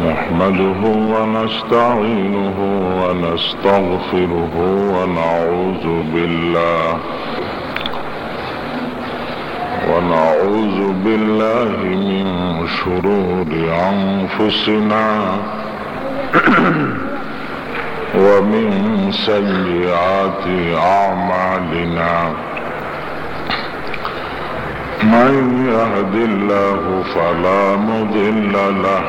نحمده ونستعينه ونستغفره ونعوذ بالله من شرور أنفسنا ومن سيئات أعمالنا. من يهد الله فلا مضل له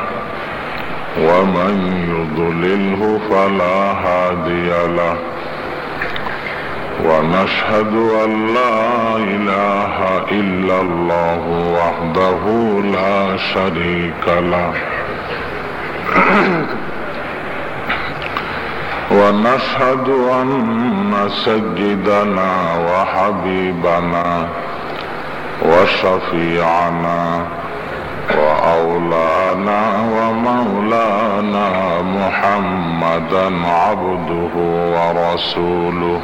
ومن يضلله فلا هادي له. ونشهد أن لا إله إلا الله وحده لا شريك له. ونشهد أن سيدنا وحبيبنا وشفيعنا وأولانا ومولانا محمدا عبده ورسوله.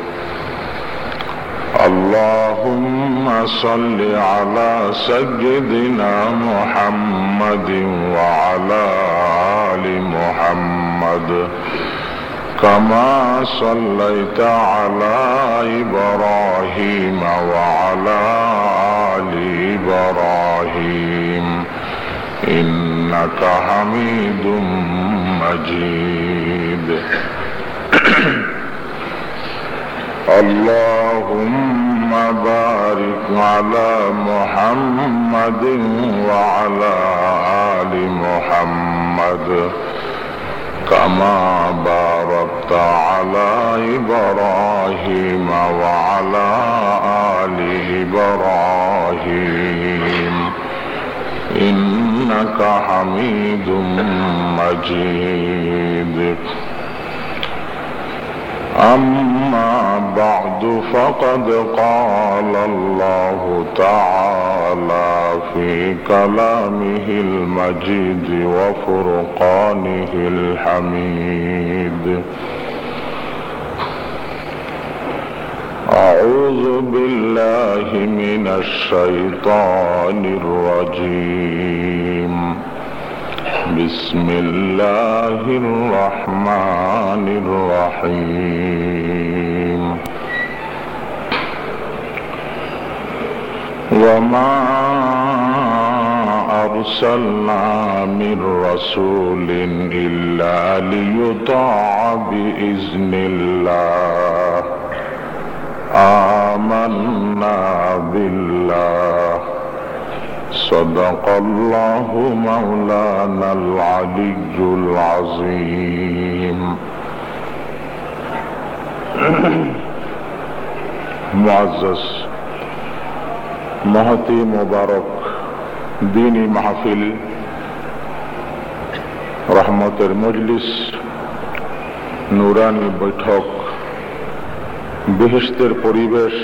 اللهم صل على سيدنا محمد وعلى آل محمد كما صليت على إبراهيم وعلى آل إبراهيم إنك حميد مجيد. اللهم بارك على محمد وعلى آل محمد كما باركت على إبراهيم وعلى آل إبراهيم إنك حميد مجيد. أما بعد فقد قال الله تعالى في كلامه المجيد وفرقانه الحميد: أعوذ بالله من الشيطان الرجيم. بسم الله الرحمن الرحيم. وما أرسلنا من رسول إلا ليطاع بإذن الله. آمنا بالله. صدق الله مولانا العلي العظيم. মুআজ্জাজ মহতি মোবারক দ্বীনি মাহফিল, রহমতের মজলিস, নুরানি বৈঠক, বেহেশতের পরিবেশ,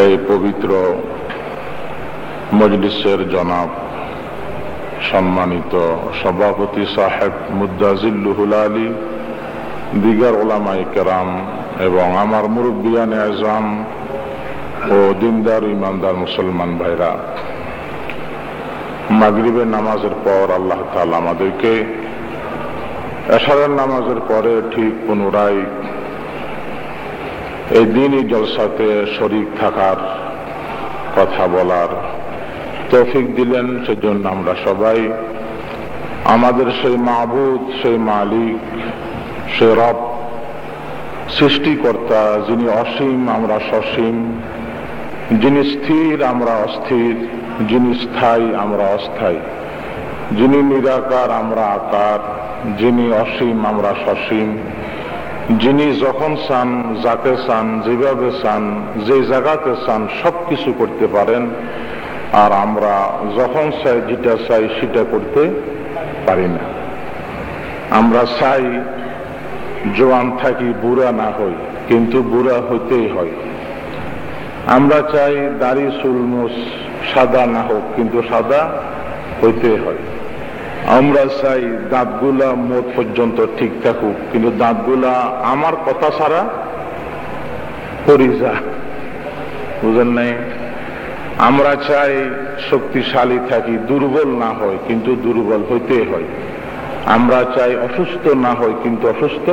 এই পবিত্র মজলিসের জনাব সম্মানিত সভাপতি সাহেব মুদ্দাজিল্লুহুল আলী, দিগার উলামায়ে কেরাম এবং আমার মুরব্বিয়ানে আজম ও দিনদার ইমানদার মুসলমান ভাইরা, মাগরিবের নামাজের পর আল্লাহ তাআলা আমাদেরকে এশারের নামাজের পরে ঠিক পুনরায় এই দিনই জলসাতে শরীক থাকার, কথা বলার তৌফিক দিলেন। সেজন্য আমরা সবাই আমাদের সেই মাবুদ, সেই মালিক, সেই রব, সৃষ্টিকর্তা, যিনি অসীম আমরা সসীম, যিনি স্থির আমরা অস্থির, যিনি স্থায়ী আমরা অস্থায়ী, যিনি নিরাকার আমরা আকার, যিনি অসীম আমরা সসীম, যিনি যখন চান, যাকে চান, যেভাবে চান, যে জায়গাতে চান সবকিছু করতে পারেন, আর আমরা যখন চাই, যেটা চাই সেটা করতে পারি না। আমরা চাই জওয়ান থাকি, বুড়া না হই, কিন্তু বুড়া হইতেই হয়। আমরা চাই দাড়ি চুল সাদা না হোক, কিন্তু সাদা হইতেই হয়। আমরা চাই দাঁতগুলা মোট পর্যন্ত ঠিক থাকুক, কিন্তু দাঁতগুলা আমার কথা ছাড়া পড়ি যা, বুঝেন নাই? আমরা চাই শক্তিশালী থাকি, দুর্বল না হয়, কিন্তু দুর্বল হইতে হয়। আমরা চাই অসুস্থ না হয়, কিন্তু অসুস্থ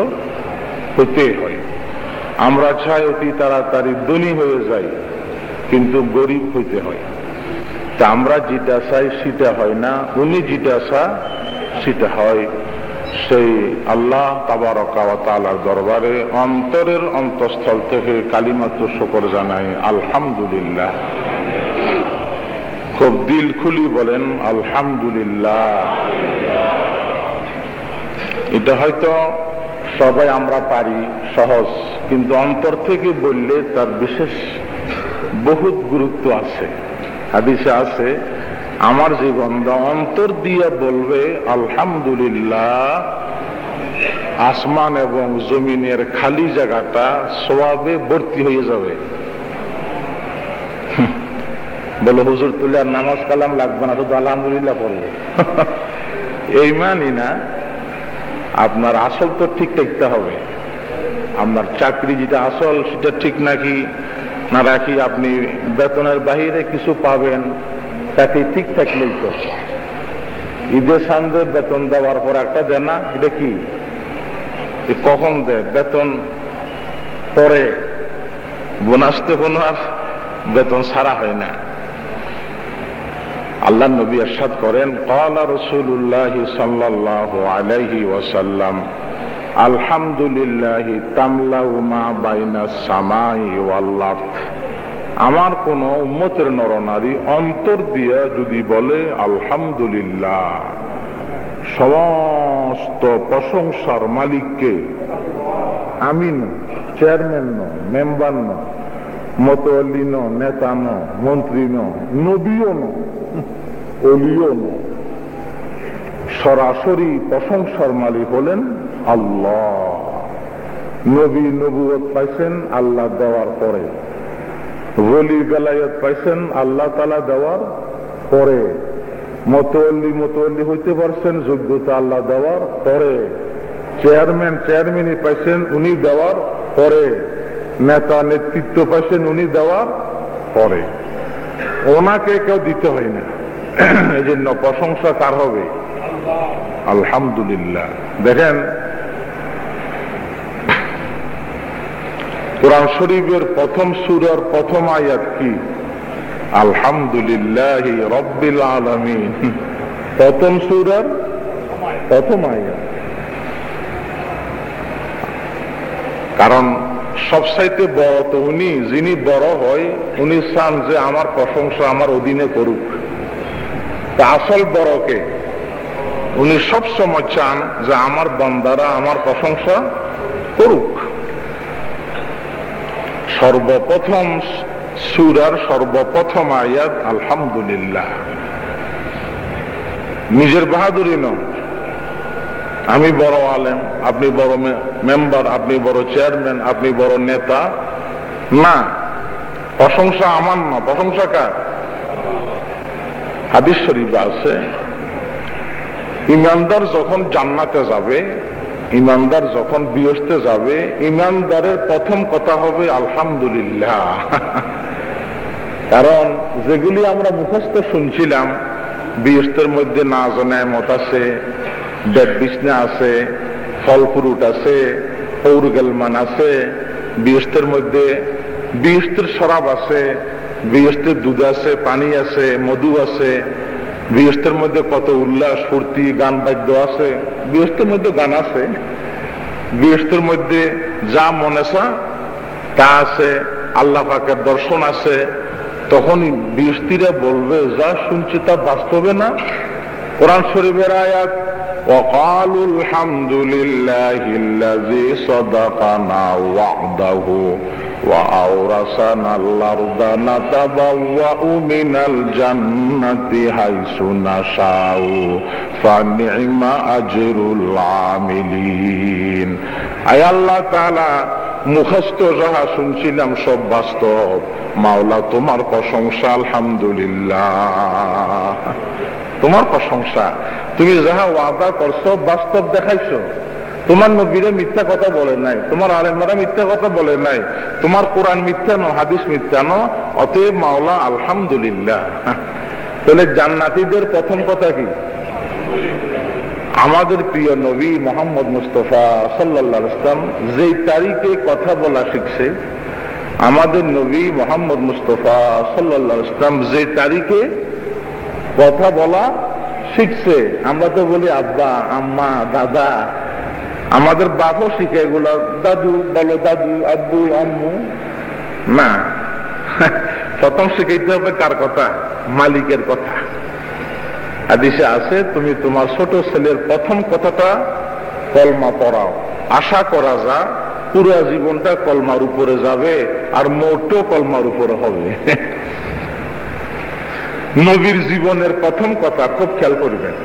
হইতে হয়। আমরা চাই অতি তাড়াতাড়ি ধনী হয়ে যাই, কিন্তু গরিব হইতে হয়। তা আমরা যেটা চাই সেটা হয় না, উনি যেটা চান সেটা হয়। সেই আল্লাহ তাবারক ওয়া তাআলার দরবারে অন্তরের অন্তঃস্থল থেকে কালিমাত শুকর জানাই, আলহামদুলিল্লাহ। খুব দিল খুলি বলেন আলহামদুলিল্লাহ। এটা হয়তো সবাই আমরা পারি, সহজ, কিন্তু অন্তর থেকে বললে তার বিশেষ বহুত গুরুত্ব আছে। হাদিসে আছে, আমার যে বান্দা অন্তর দিয়ে বলবে আলহামদুলিল্লাহ, আসমান এবং জমিনের খালি জায়গাটা সওয়াবে ভর্তি হয়ে যাবে। বলে হুজুর তুলে আর নামাজ কালাম লাগবে না, শুধু আলহামদুলিল্লাহ পড়বো। এই মানি না। আপনার আসল তো ঠিক থাকতে হবে। আপনার চাকরি যেটা আসল সেটা ঠিক নাকি না রাখি আপনি বেতনের বাহিরে কিছু পাবেন, তাকে ঠিক থাকলেই তো। ঈদের সামনে বেতন দেওয়ার পর একটা দেয় না, এটা কি কখন দেয়? বেতন পরে, বোনাস তো কোনো আর বেতন ছাড়া হয় না। আল্লাহ নবী ইরশাদ করেন, ক্বালা রাসূলুল্লাহ সাল্লাল্লাহু আলাইহি ওয়াসাল্লাম, আলহামদুলিল্লাহি তামলাউ মা বাইনাস সামাই ওয়াল আরদ। আমার কোন উম্মতের নরনারী অন্তর দিয়া যদি বলে আলহামদুলিল্লাহ, সমস্ত প্রশংসার মালিককে, আমি ন, চেয়ারম্যান ন, মেম্বার ন, মতোয়াল্লি ন, নেতা ন, মন্ত্রী ন, নবীও ন, অলিও ন, সরাসরি প্রশংসার মালিক হলেন আল্লাহ। নবী নবুয়ত পাইছেন আল্লাহ দেওয়ার পরে, ওলি বেলায়েত পাইছেন আল্লাহ তাআলা দেওয়ার পরে, মতোয়াল্লি হইতে পারছেন যোগ্যতা আল্লাহ দেওয়ার পরে, চেয়ারম্যানই পাইছেন উনি দেওয়ার পরে, নেতা নেতৃত্ব পাইছেন উনি দেওয়ার পরে। ওনাকে কেউ দিতে হয় না। এই জন্য প্রশংসা কার হবে? আলহামদুলিল্লাহ। দেখেন কোরআন শরীফের প্রথম সূরার প্রথম আয়াত কি? আলহামদুলিল্লাহি রাব্বিল আলামিন। প্রথম সূরার প্রথম আয়াত। কারণ সবচাইতে বড় তো উনি, যিনি বড় হয় উনি চান যে আমার প্রশংসা আমার অধীনে করুক। তা আসল বড়কে উনি সবসময় চান যে আমার বান্দারা আমার প্রশংসা করুক। সর্বপ্রথম সূরার সর্বপ্রথম আয়াত আলহামদুলিল্লাহ। নিজের বাহাদুরি নয়, আমি বড় আলেম, আপনি বড় মেম্বার, আপনি বড় চেয়ারম্যান, আপনি বড় নেতা, না, প্রশংসা আমার না, প্রশংসা কার? হাদিস শরীফে আছে, ইমানদার যখন জান্নাতে যাবে, ইমানদার যখন বিয়স্তে যাবে, ইমানদারের প্রথম কথা হবে আলহামদুলিল্লাহ। কারণ যেগুলি আমরা মুখস্থ শুনছিলাম, বিয়স্তের মধ্যে নাজ নেয়ামত আছে, বেড বিছনা আছে, ফল ফ্রুট আছে, পৌরগেলমান আছে, বিয়স্তের মধ্যে বিয়স্তের শরাব আছে, বিয়স্তের দুধ আছে, পানি আছে, মধু আছে, বিয়স্তের মধ্যে কত উল্লাস ফুর্তি গান বাদ্য আছে, বিয়স্তের মধ্যে গান আছে, বিয়স্তের মধ্যে যা মনে চা তা আছে, আল্লাহ পাকের দর্শন আছে। তখন বিয়স্তিরা বলবে যা শুনছি তা বাস্তবে না। কোরআন শরীফের আয়াত, وقالوا الحمد لله الذي صدقنا وعده وأورثنا الأرض نتبوأ من الجنة حيث نشاء فنعم أجر العاملين। আয় আল্লাহ তাআলা, মুখস্থ যাহা শুনছিলাম সব বাস্তব। মাওলা তোমার প্রশংসা, আলহামদুলিল্লাহ। তোমার প্রশংসা, তুমি যাহা ওয়াদা করছো বাস্তব দেখাইছো। তোমার নবীরা মিথ্যা কথা বলে নাই, তোমার আলেমরা মিথ্যা কথা বলে নাই, তোমার কোরআন মিথ্যা নো, হাদিস মিথ্যা নো, অতএব মাওলা আলহামদুলিল্লাহ। তাহলে জান্নাতীদের প্রথম কথা কি? আমাদের প্রিয় নবী মোহাম্মদ মুস্তাফা সাল্লাল্লাহু আলাইহি ওয়াসাল্লাম যেই তারিখে কথা বলা শিখছে, আমাদের নবী মোহাম্মদ মুস্তাফা সাল্লাল্লাহু আলাইহি ওয়াসাল্লাম যে তারিখে কথা বলা শিখছে, আমরা তো বলি আব্বা, আম্মা, দাদা, আমাদের বাপও শিখে এগুলো, দাদু বলো, দাদু, আব্বু, আম্মু না। প্রথম শিখাইতে হবে কার কথা? মালিকের কথা। হাদিসে আছে, তুমি তোমার ছোট ছেলের প্রথম কথাটা কলমা পড়াও, আশা করা যা পুরো জীবনটা কলমার উপরে যাবে, আর মোটও কলমার উপরে হবে। নবীর জীবনের প্রথম কথা খুব খেয়াল করবেন,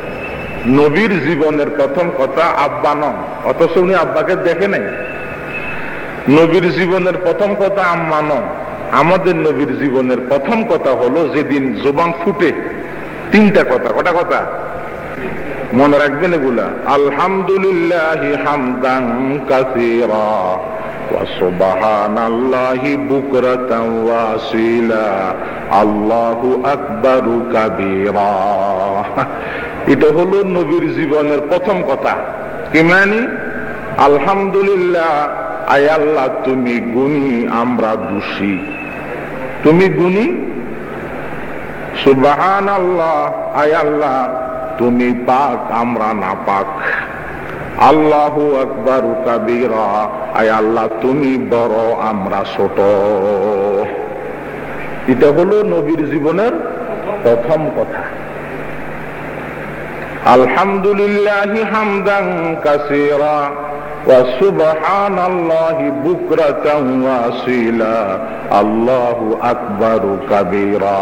নবীর জীবনের প্রথম কথা আব্বা নন, অথচ উনি আব্বাকে দেখে নাই। নবীর জীবনের প্রথম কথা আম্মা নন, আমাদের নবীর জীবনের প্রথম কথা হলো যেদিন জবান ফুটে তিনটা কথা। কটা কথা মনে রাখবেন এগুলা? আলহামদুলিল্লাহি হামদান কাসীরা ওয়া সুবহানাল্লাহি বুকরাতান ওয়া আসীলা, আল্লাহু আকবারু কাবীরা। এটা হলো নবীর জীবনের প্রথম কথা। কি মানে? আলহামদুলিল্লাহ, আয় আল্লাহ তুমি গুণী, আমরা দোষী, তুমি গুণী। সুবহানাল্লাহ, আয় আল্লাহ তুমি পাক, আমরা নাপাক। আল্লাহু আকবারু কাবীরা, আয় আল্লাহ তুমি বড়, আমরা ছোট। এটা হলো নবীর জীবনের প্রথম কথা। আলহামদুলিল্লাহি হামদান কাসীরা ওয়া সুবহানাল্লাহি বুকরাতান ওয়া আসীলা, আল্লাহু আকবারু কাবীরা।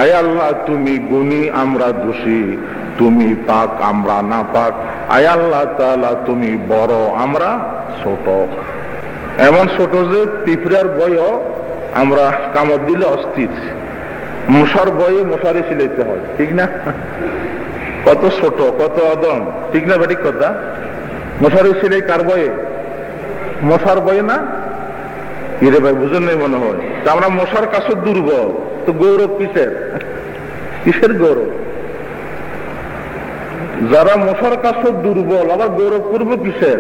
আয় আল্লাহ তুমি গুণী, আমরা দোষী, তুমি পাক, আমরা নাপাক। আয় আল্লাহ তাআলা তুমি বড়, আমরা ছোট। এমন ছোট যে পিঁপড়ার বয়ও আমরা কামড় দিলে অস্থির, মশার বয়ে মশারি সিলাইতে হয়, ঠিক না? কত ছোট, কত অদম, ঠিক না? বেঠিক কথা। মশারি সিলাই কার বয়ে? মশার বয়ে না? ইরে ভাই বুঝেন নাই মনে হয়। আমরা মশার কাছে দুর্বল, তো গৌরব কিসের? কিসের গৌরব? যারা মশার কাছে দুর্বল আবার গৌরব করবো কিসের?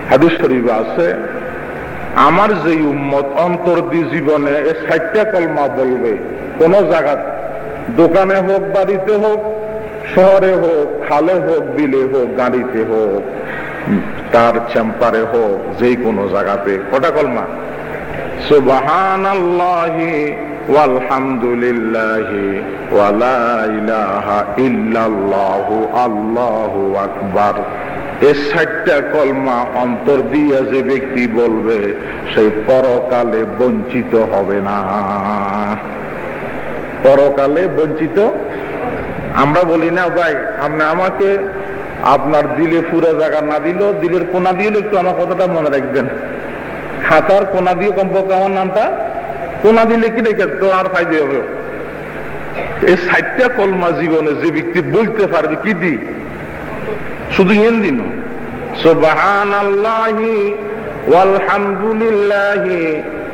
হাদিস শরীফে আছে, আমার যে উম্মত অন্তর দিয়ে জীবনে 60টা কলমা বলবে, কোন জায়গা, দোকানে হোক, বাড়িতে হোক, শহরে হোক, খালে হোক, বিলে হোক, গাড়িতে হোক, তার চেম্বারে হোক, যে কোনো জায়গাতে, কটা কলমা? সুবহানাল্লাহি ওয়ালহামদুলিল্লাহি ওয়া লা ইলাহা ইল্লাল্লাহু আল্লাহু আকবার। এই 60টা কলমা অন্তর দিয়ে যে ব্যক্তি বলবে, সেই পরকালে বঞ্চিত হবে না। পরকালে বঞ্চিত। আমরা বলি না ভাই, আপনি আমাকে আপনার দিলে পুরো জায়গা না দিল, দিলের কোনা দিয়ে একটু আমার কথাটা মনে রাখবেন। হাতার কোনা দিয়ে কমপক্ষে আমার নামটা কোনা দিলে কি রেখে তো আর ফাইদে হবে। এই 60টা কলমা জীবনে যে ব্যক্তি বলতে পারবে, কি দি? শুধু এন দিন সুবহানাল্লাহি ওয়ালহামদুলিল্লাহি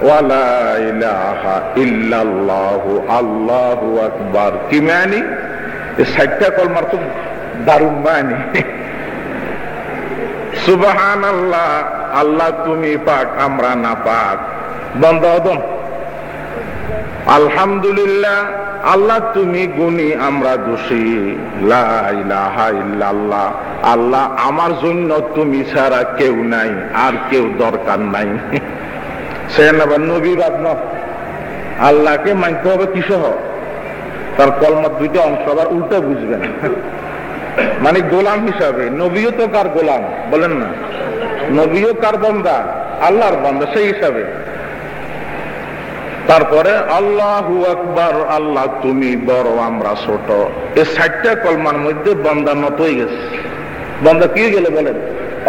ওয়া লা ইলাহা ইল্লাল্লাহু আল্লাহু আকবার। কি মানে? এই 60টা কলমার তো দারুণ মানে। সুবহানাল্লাহ, আল্লাহ তুমি পাক, আমরা না পাক, বান্দা আদম। আলহামদুলিল্লাহ, আল্লাহ তুমি গুণী, আমরা দোষী। লা ইলাহা ইল্লাল্লাহ, আল্লাহ আমার জন্য তুমি ছাড়া কেউ নাই, আর কেউ দরকার নাই। সে নবী বাদ ন, আল্লাহকে মানতে হবে কিসহ? তার কলমার দুইটা অংশ আবার উল্টা বুঝবেন, মানে গোলাম হিসাবে। নবীও তো কার গোলাম বলেন না? নবীও কার বান্দা? আল্লাহর বান্দা, সেই হিসাবে। তারপরে আল্লাহু আকবার, আল্লাহ তুমি বড়, আমরা ছোট। এই 60টা কলমার মধ্যে বান্দা নত হয়ে গেছে। বান্দা কি গেলে বলেন?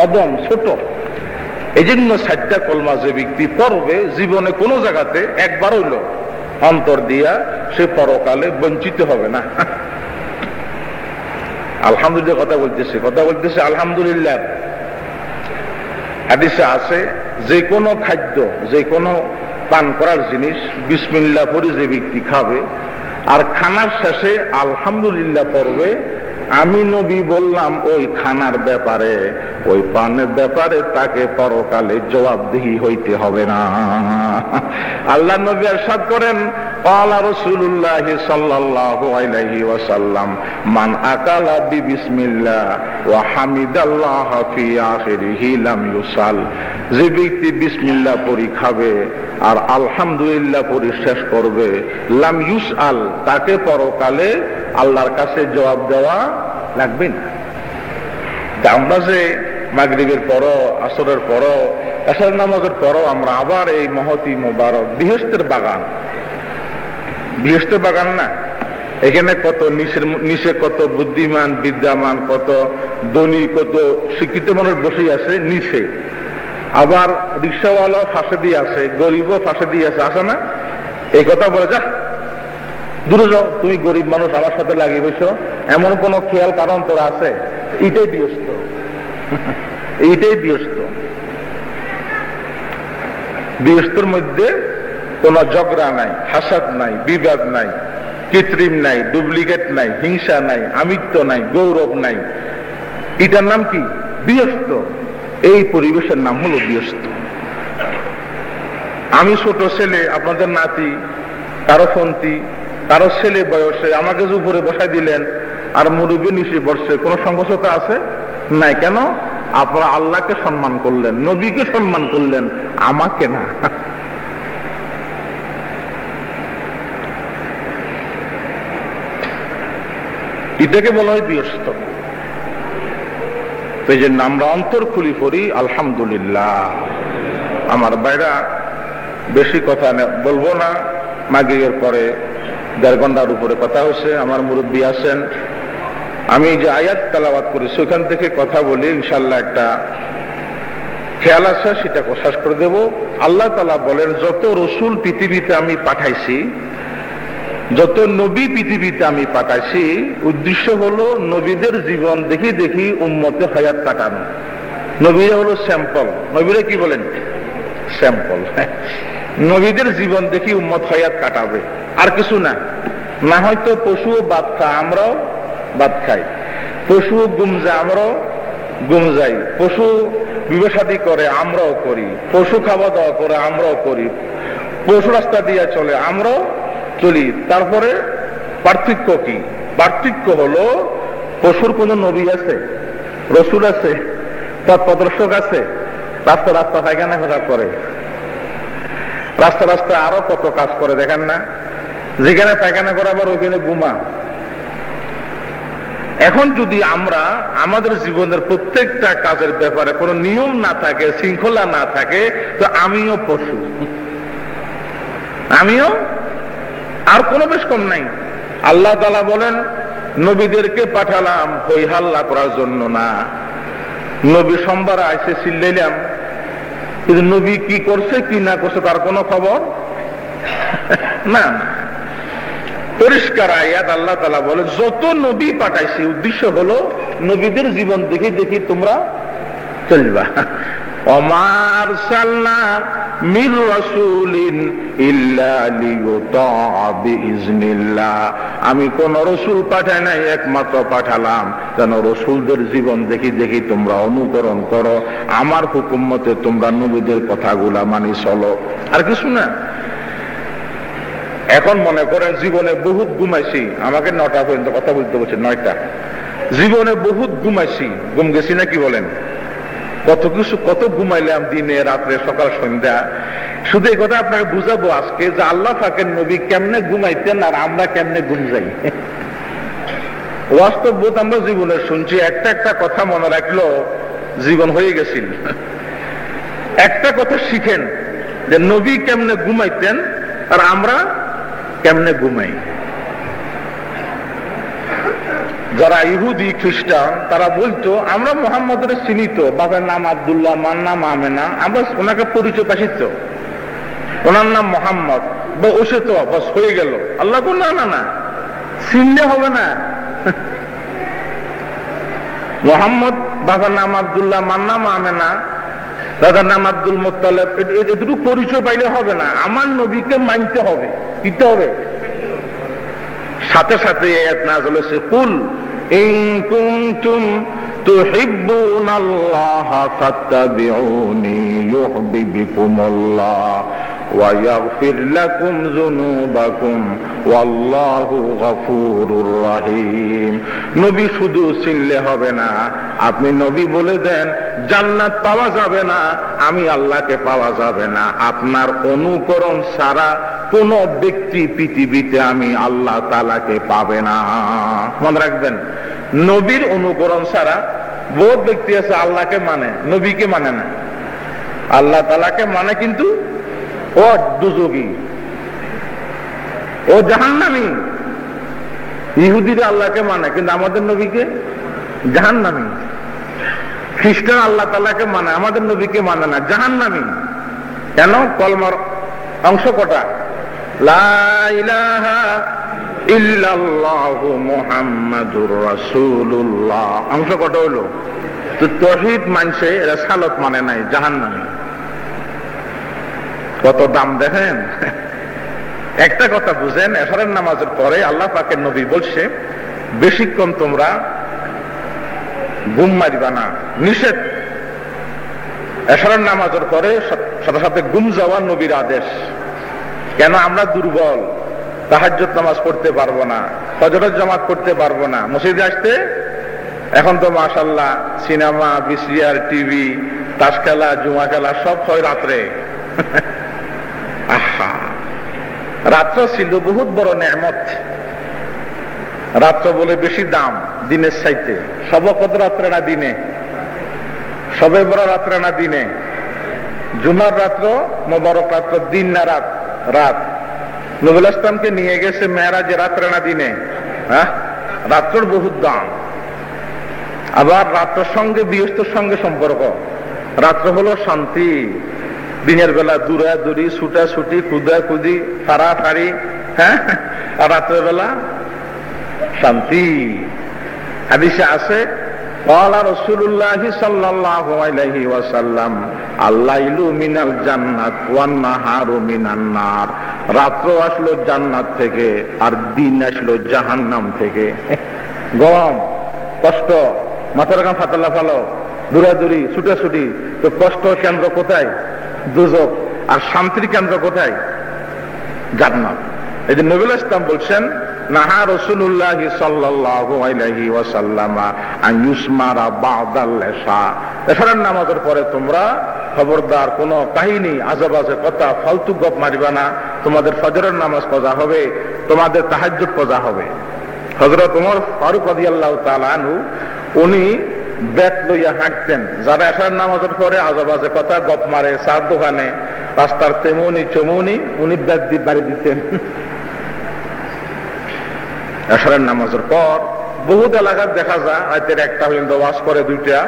অদম, ছোট। এই জন্য 60টা কলমা যে ব্যক্তি পড়বে, জীবনে কোনো জায়গাতে একবার হইল অন্তর দিয়া, সে পরকালে বঞ্চিত হবে না। আলহামদুলিল্লাহ কথা বলতেছে আলহামদুলিল্লাহ। হাদিসে আছে যে কোনো খাদ্য, যে কোনো পান করার জিনিস বিসমিল্লাহ পড়ে যে ব্যক্তি খাবে আর খানার শেষে আলহামদুলিল্লাহ পড়বে, আমি নবী বললাম ওই খানার ব্যাপারে, ওই পানের ব্যাপারে তাকে পরকালে জবাবদিহি হইতে হবে না। আল্লাহ নবী ইরশাদ করেন, قال رسول الله صلى الله عليه وسلم من أكل ببسم الله وحمد الله في آخره لم يسأل। যে ব্যক্তি বিসমিল্লাহ পড়ি খাবে আর আলহামদুলিল্লাহ পড়ি শেষ করবে, লাম ইউসআল, তাকে পরকালে আল্লাহর কাছে জবাব দেওয়া লাগবে না। আমরা যে মাগরিবের পরও, আসরের পরও, এশার নামাজের পরও আমরা আবার এই মহতি মোবারক বিহস্তের বাগান, বিহস্তের বাগান না, এখানে কত নিচে কত বুদ্ধিমান বিদ্যামান, কত ধনী, কত শিক্ষিত মানুষ বসে আছে নিচে, আবার রিক্সাওয়ালা ফাঁসে দিয়ে আছে, গরিবও ফাঁসে দিয়ে আছে, আছে না? এই কথা বলে যা দূরে যাও, তুমি গরিব মানুষ আমার সাথে লাগিয়ে বসো, এমন কোন খেয়াল কারণ তোর আছে? এইটাই বিয়স্ত, এইটাই বিয়স্ত। বিয়স্তর মধ্যে কোন ঝগড়া নাই, হাসাদ নাই, বিবাদ নাই, কৃত্রিম নাই, ডুপ্লিকেট নাই, হিংসা নাই, আমিত্ব নাই, গৌরব নাই। এটার নাম কি? বিয়স্ত। এই পরিবেশের নাম হলো বিয়স্ত। আমি ছোট ছেলে, আপনাদের নাতি, কারো ফন্তি, কারো ছেলে বয়সে আমাকে যে উপরে বসাই দিলেন আর মুরব্বী নিচে বসছে, কোন সংকোচতা আছে? নাই। কেন? আপনারা আল্লাহকে সম্মান করলেন, নবীকে সম্মান করলেন, আমাকে না। এটাকে বলা হয় বিয়স্ত। এই জন্য আমরা অন্তর খুলি পড়ি আলহামদুলিল্লাহ। আমার ভাইরা, বেশি কথা বলবো না, মাগরিবের পরে 1.5 ঘন্টার উপরে কথা হয়েছে, আমার মুরব্বী আছেন, আমি যে আয়াত তেলাওয়াত করেছি ওখান থেকে কথা বলি, ইনশাআল্লাহ একটা খেয়াল আছে, সেটা শেষ করে দেব। আল্লাহ তাআলা বলেন, যত রসুল পৃথিবীতে আমি পাঠাইছি, যত নবী পৃথিবীতে আমি পাঠাইছি, উদ্দেশ্য হলো নবীদের জীবন দেখি দেখি উম্মতে হায়াত কাটানো। নবীরা হলো স্যাম্পল। নবীরা কি বলেন? স্যাম্পল। নবীদের জীবন দেখি উম্মত হায়াত কাটাবে, আর কিছু না। না হয়তো পশুও বাদ খায়, আমরাও বাদ খাই, পশু গুম যায়, আমরাও গুম যাই, পশু বিবাসাদি করে, আমরাও করি, পশু খাওয়া দাওয়া করে, আমরাও করি, পশু রাস্তা দিয়ে চলে, আমরাও চলি। তারপরে পার্থক্য কি? পার্থক্য হলো পশুর কোন নবী আছে, রসুল আছে, পথ প্রদর্শক আছে, রাস্তা রাস্তা পায়খানা ফেরা করে, রাস্তা রাস্তায় আরো কত কাজ করে দেখেন না? যেখানে পায়খানা করাবার ওইখানে গুমা। এখন যদি আমরা আমাদের জীবনের প্রত্যেকটা কাজের ব্যাপারে কোনো নিয়ম না থাকে, শৃঙ্খলা না থাকে, তো আমিও পশু, আমিও, আর কোনো বেশ কম নাই। আল্লাহ তাআলা বলেন, নবীদেরকে পাঠালাম হই হাল্লা করার জন্য না। নবী সোমবার আইসে চিল্লাইলাম, কিন্তু নবী কি করছে কি না করছে তার কোনো খবর না। পরিষ্কার আয়াত, আল্লাহ তাআলা বলে, যত নবী পাঠাইছি উদ্দেশ্য হলো নবীদের জীবন দেখি দেখি তোমরা চলবা। ওমা আরসালনা মির রাসূলিন ইল্লা লিইউতাআ বিইজনিল্লাহ। আমি কোন রসুল পাঠাই নাই, একমাত্র পাঠালাম যেন রসুলদের জীবন দেখি দেখি তোমরা অনুকরণ করো, আমার হুকুম মতে তোমরা নবীদের কথাগুলা মানি চলো, আর কিছু না। এখন মনে করেন জীবনে বহুত ঘুমাইছি, আমাকে 9টা পর্যন্ত কথা বলতে বলছে, 9টা। জীবনে বহুত ঘুমাইছি, ঘুম গেছি না কি বলেন? কত কিছু, কত ঘুমাইলাম দিনে রাত্রে সকাল সন্ধ্যা। শুধু এই কথা আপনাকে বুঝাবো আজকে যে আল্লাহ পাকের নবী কেমনে ঘুমাইতেন আর আমরা কেমনে ঘুম যাই। বাস্তব বোধ আমরা জীবনে শুনছি, একটা একটা কথা মনে রাখলো জীবন হয়ে গেছিল। একটা কথা শিখেন যে নবী কেমনে ঘুমাইতেন আর আমরা কেমনে ঘুমাই। যারা ইহুদি খ্রিস্টান তারা বলতো, আমরা মুহাম্মদের চিনিত, বাবার নাম আব্দুল্লাহ, মার নাম আমেনা, আমরা ওনাকে পরিচয় পাইত, ওনার নাম মোহাম্মদ, বা ওসে তো বাস হয়ে গেল। আল্লাহ বল, না না না, চিনলে হবে না। মোহাম্মদ বাবার নাম আব্দুল্লাহ, মার নাম আমেনা, দাদার নাম আব্দুল মুত্তালিব, এটুকু পরিচয় পাইলে হবে না, আমার নবীকে মানতে হবে, দিতে হবে। সাথে সাথে আয়াত নাযিল হয়েছে, কুল ইন কুনতুম তুহিব্বুনাল্লাহ ফাত্তাবিউনি ইউহিব্বুকুমুল্লাহ ওয়া ইয়াগফির লাকুম যুনুবাকুম ওয়াল্লাহু গফুরুর রহিম। নবী শুধু চিনলে হবে না, আপনি নবী বলে দেন জান্নাত পাওয়া যাবে না, আমি আল্লাহকে পাওয়া যাবে না, আপনার অনুকরণ ছাড়া কোন ব্যক্তি পৃথিবীতে আমি আল্লাহ তাআলাকে পাবে না। মনে রাখবেন, নবীর অনুকরণ ছাড়া বহুত ব্যক্তি আছে আল্লাহকে মানে, নবীকে মানে না। আল্লাহ তাআলাকে মানে কিন্তু ও দুজোগী, ও জাহান্নামী। ইহুদিরা আল্লাহকে মানে কিন্তু আমাদের নবীকে জাহান্নামী। খ্রিস্টান আল্লাহ তাআলাকে মানে, আমাদের নবীকে মানে না, জাহান্নামী। কেন? কলমার অংশ কটা? লা ইলাহা ইল্লাল্লাহু মুহাম্মাদুর রাসূলুল্লাহ, অংশ কটা হলো? তো তাওহীদ মানছে, রিসালাত মানে নাই, জাহান্নামী। কত দাম দেখেন। একটা কথা বুঝেন, এশারের নামাজের পরে আল্লাহ পাকের নবী বলছে বেশিক্ষণ তোমরা ঘুম মারিবা না, নিষেধ। এশারের নামাজের পরে সাথে সাথে ঘুম যাওয়া নবীর আদেশ। কেন? আমরা দুর্বল, তাহাজ্জুদ নামাজ পড়তে পারবো না, ফজরের জামাত করতে পারবো না, মসজিদে আসতে। এখন তো মাশাআল্লাহ সিনেমা, ভিসিআর, টিভি, তাস খেলা, জুয়া খেলা সব হয় রাত্রে। আহা, রাত্র ছিল বহুত বড় নেয়ামত। রাত্র বলে বেশি দাম দিনের চাইতে। সবকত রাত্রে না দিনে? সবে বড় রাত্রে না দিনে? জুমার রাত্র মোবারক রাত্র, দিন না রাত? রাত। নবী ইসলামকে নিয়ে গেছে মেরাজে, রাত্রে না দিনে? হ্যাঁ, রাত্রের বহুত দাম। আবার রাত্রের সঙ্গে বৃহস্পতির সঙ্গে সম্পর্ক। রাত্র হলো শান্তি, দিনের বেলা দূরাদূরি, ছুটাছুটি, কুদাকুদি, ফাড়াফাড়ি, হ্যাঁ, আর রাত্রের বেলা শান্তি। হাদিসে আছে, ক্বালা রাসূলুল্লাহি সাল্লাল্লাহু আলাইহি ওয়াসাল্লাম, আল-লাইলু মিনাল জান্নাত ওয়ান নাহারু মিনান নার। রাত্র আসলো জান্নাত থেকে আর দিন আসলো জাহান্নাম থেকে। গরম, কষ্ট, মাথার গাম ফাটাল্লা ফালো, দূরাদূরি, ছুটাছুটি। তো কষ্ট কেন্দ্র কোথায়? দুজক। আর শান্তির কেন্দ্র কোথায়? জান্নাত। এই যে নবী ইসলাম বলছেন, নাহা রাসূলুল্লাহি সাল্লাল্লাহু আলাইহি ওয়াসাল্লাম আন ইউসমারা বাদাল ইশা। ইশারের নামাজের পরে তোমরা খবরদার কোন কাহিনী, আজেবাজে কথা, ফালতু গপ মারিবা না। তোমাদের ফজরের নামাজ কাজা হবে, তোমাদের তাহাজ্জুদ কাজা হবে। হযরত ওমর ফারুক রাদিয়াল্লাহু তাআলা আনহু উনি ব্যাট লইয়া হাঁটতেন। যারা এশার নামাজের পরে আজেবাজে কথা গপ মারে, চার দোকানে, রাস্তার তেমনি চমুনি, উনি ব্যাট দিয়ে বাড়ি দিতেন। এশারের নামাজের পর বহুত এলাকার দেখা যায় রাতের একটা পর্যন্ত ওয়াজ করে, দুইটা।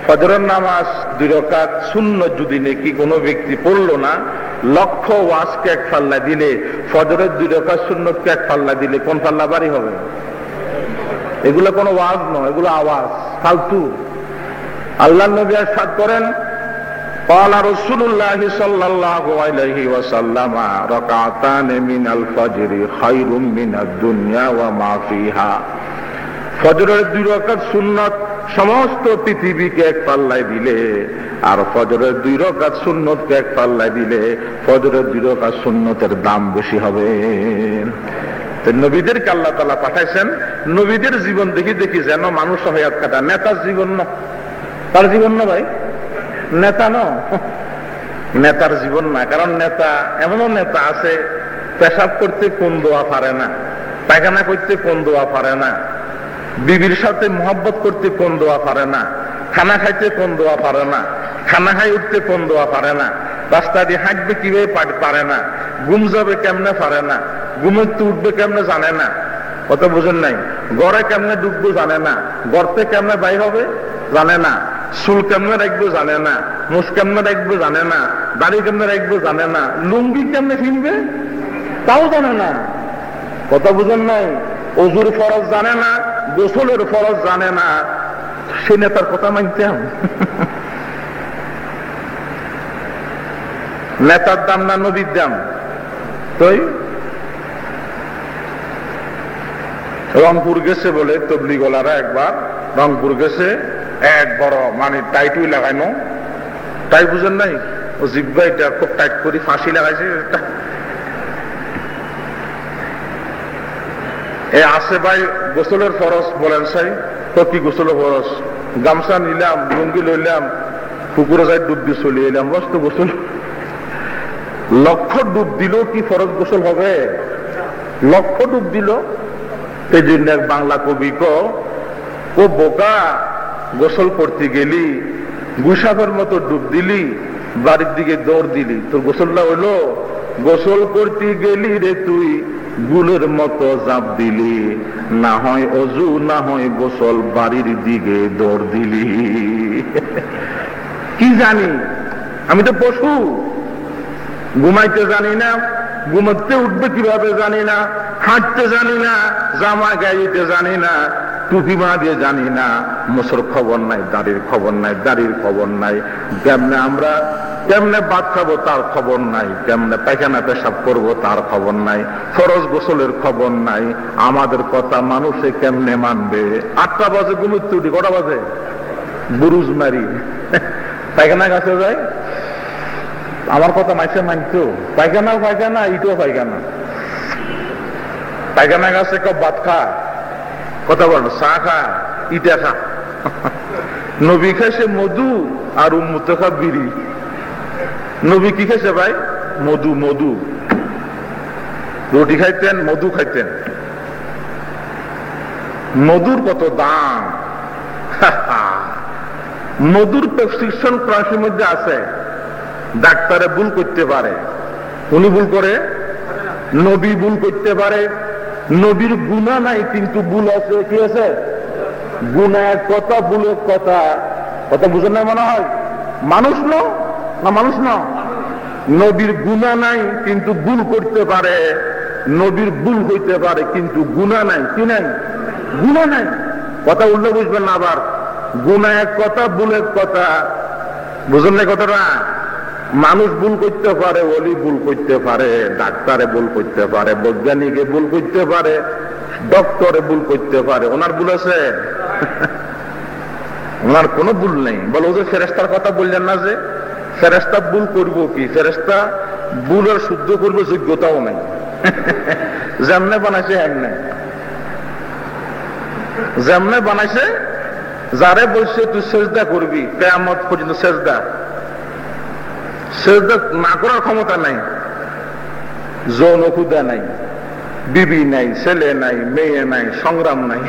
ফজরের নামাজ 2 রাকাত সুন্নত যদি নাকি কোনো ব্যক্তি পড়লো না, লক্ষ ওয়াজকে এক পাল্লা দিলে, ফজরের 2 রাকাত সুন্নতকে এক পাল্লা দিলে কোন পাল্লা বাড়ি হবে? এগুলো কোনো ওয়াজ নয়, এগুলো আওয়াজ, ফালতু। আল্লাহর নবী ইরশাদ করেন, ক্বালা রাসূলুল্লাহি সাল্লাল্লাহু আলাইহি ওয়াসাল্লাম, রাকাতান মিনাল ফজরি খায়রুম মিনাদ দুনিয়া ওয়া মা ফিহা। ফজরের 2 রাকাত সুন্নাত সমস্ত পৃথিবীকে এক পাল্লায় দিলে, আর ফজরের 2 রাকাত সুন্নতকে এক পাল্লায় দিলে ফজরের 2 রাকাত সুন্নতের দাম বেশি হবে। নবীদেরকে আল্লাহ তাআলা পাঠাইছেন, নবীদের জীবন দেখি দেখি যেন মানুষ হায়াত কাটা। নেতার জীবন না, তার জীবন না ভাই, নেতা ন, নেতার জীবন না। কারণ নেতা, এমনও নেতা আছে পেশাব করতে কোন দোয়া পারে না, পায়খানা করতে কোন দোয়া পারে না, বিবির সাথে মহব্বত করতে কোন দোয়া পারে না, খানা খাইতে কোন দোয়া পারে না, খানা খাই উঠতে কোন দোয়া পারে না, রাস্তা দিয়ে হাঁটবে কিভাবে পারে না, ঘুম যাবে কেমনে পারে না, ঘুমের তো উঠবে কেমনে জানে না। কত বুঝেন নাই? গড়ে কেমনে ডুববো জানে না, গর্তে কেমনে বাই হবে জানে না, চুল কেমনে রাখবো জানে না, মুখ কেমনে রাখবো জানে না, দাড়ি কেমনে রাখবো জানে না, লুঙ্গি কেমনে কিনবে তাও জানে না। কত বুঝেন নাই? ওযুর ফরজ জানে না, গোসলের ফরজ জানে না, সে নেতার কথা মানতাম? নেতার দাম না নবীর দাম? তাই রংপুর গেছে বলে তবলিগলারা, একবার রংপুর গেছে, এক বড় মানে টাইটুই লাগাইনো, টাই বুঝেন নাই, ও জিব্বা এটা খুব টাইট করে ফাঁসি লাগাইছে। এ আসে ভাই গোসলের ফরজ বলেন সাই, তো কি গোসলের ফরজ? গামছা নিলাম, লুঙ্গি লইলাম, পুকুরে যাই ডুব দিয়ে চলে এলাম, বস তো গোসল। লক্ষ ডুব দিল কি ফরজ গোসল হবে? লক্ষ ডুব দিল। এই জন্য এক বাংলা কবি ও বোকা, গোসল করতে গেলি গুসাফের মতো ডুব দিলি, বাড়ির দিকে দৌড় দিলি, তোর গোসলটা হইলো? গোসল করতে গেলি রে তুই গুলের মতো জাপ দিলি, না হয় অজু না হয় গোসল, বাড়ির দিকে দৌড় দিলি। কি জানি, আমি তো পশু, ঘুমাইতে জানি না, ঘুমাতে উঠবে কিভাবে জানি না, হাঁটতে জানি না, জামা গাইতে জানি না, টুপি বাঁধিয়ে জানি না, মোসর খবর নাই, দাড়ির খবর নাই, দাড়ির খবর নাই, কেমনে আমরা কেমনে ভাত খাবো তার খবর নাই, কেমনে পায়খানা পেশাব করবো তার খবর নাই, ফরজ গোসলের খবর নাই। আমাদের কথা মানুষে কেমনে মানবে? 8টা বাজে ঘুমোতে উঠি, কটা বাজে? বুরুজ মারি, পায়খানা কাছে যায়। আমার কথা মাইসে মানতো? পায়খানা পায়খানা, ইটও পায়খানা, পায়খানা গাছে কেউ ভাত খা, কথা বল, চা খা, ইটা খা। নবী খাইছে মধু আর উম্মত খা বিড়ি। নবী কি খাইছে ভাই? মধু। মধু রুটি খাইতেন, মধু খাইতেন। মধুর কত দাম! মধুর প্রেসক্রিপশন ক্রান্তির মধ্যে আছে। ডাক্তারে ভুল করতে পারে, উনি ভুল করে, নবী ভুল করতে পারে। নবীর গুনাহ নাই কিন্তু ভুল আছে। কি আছে? গুনাহ এক কথা, ভুল এক কথা। কথা বুঝেন না মনে হয়? মানুষ না মানুষ না, নবীর গুনাহ নাই কিন্তু ভুল করতে পারে, নবীর ভুল হইতে পারে কিন্তু গুনাহ নাই। কি নাই? গুনাহ নাই। কথা উল্টো বুঝবেন না আবার। গুনাহ এক কথা, ভুল এক কথা। বুঝেন না কথাটা? মানুষ ভুল করতে পারে, ওলি ভুল করতে পারে, ডাক্তারে ভুল করতে পারে, বৈজ্ঞানিকে ভুল করতে পারে, ডক্টরে ভুল করতে পারে। ওনার ভুল আছে? ওনার কোনো ভুল নেই। বলো যে ফেরেশতার কথা বললেন না, যে ফেরেশতা ভুল করবো কি? ফেরেশতা ভুলের শুদ্ধ করবে যোগ্যতাও নাই। যেমনে বানাইছে এমনে, যেমনে বানাইছে, যারে বলছে তুই সেজদা করবি কিয়ামত পর্যন্ত সেজদা না করার ক্ষমতা নাই। যৌন ক্ষুধা নাই, বিবি নাই, ছেলে নাই, মেয়ে নাই, সংগ্রাম নাই।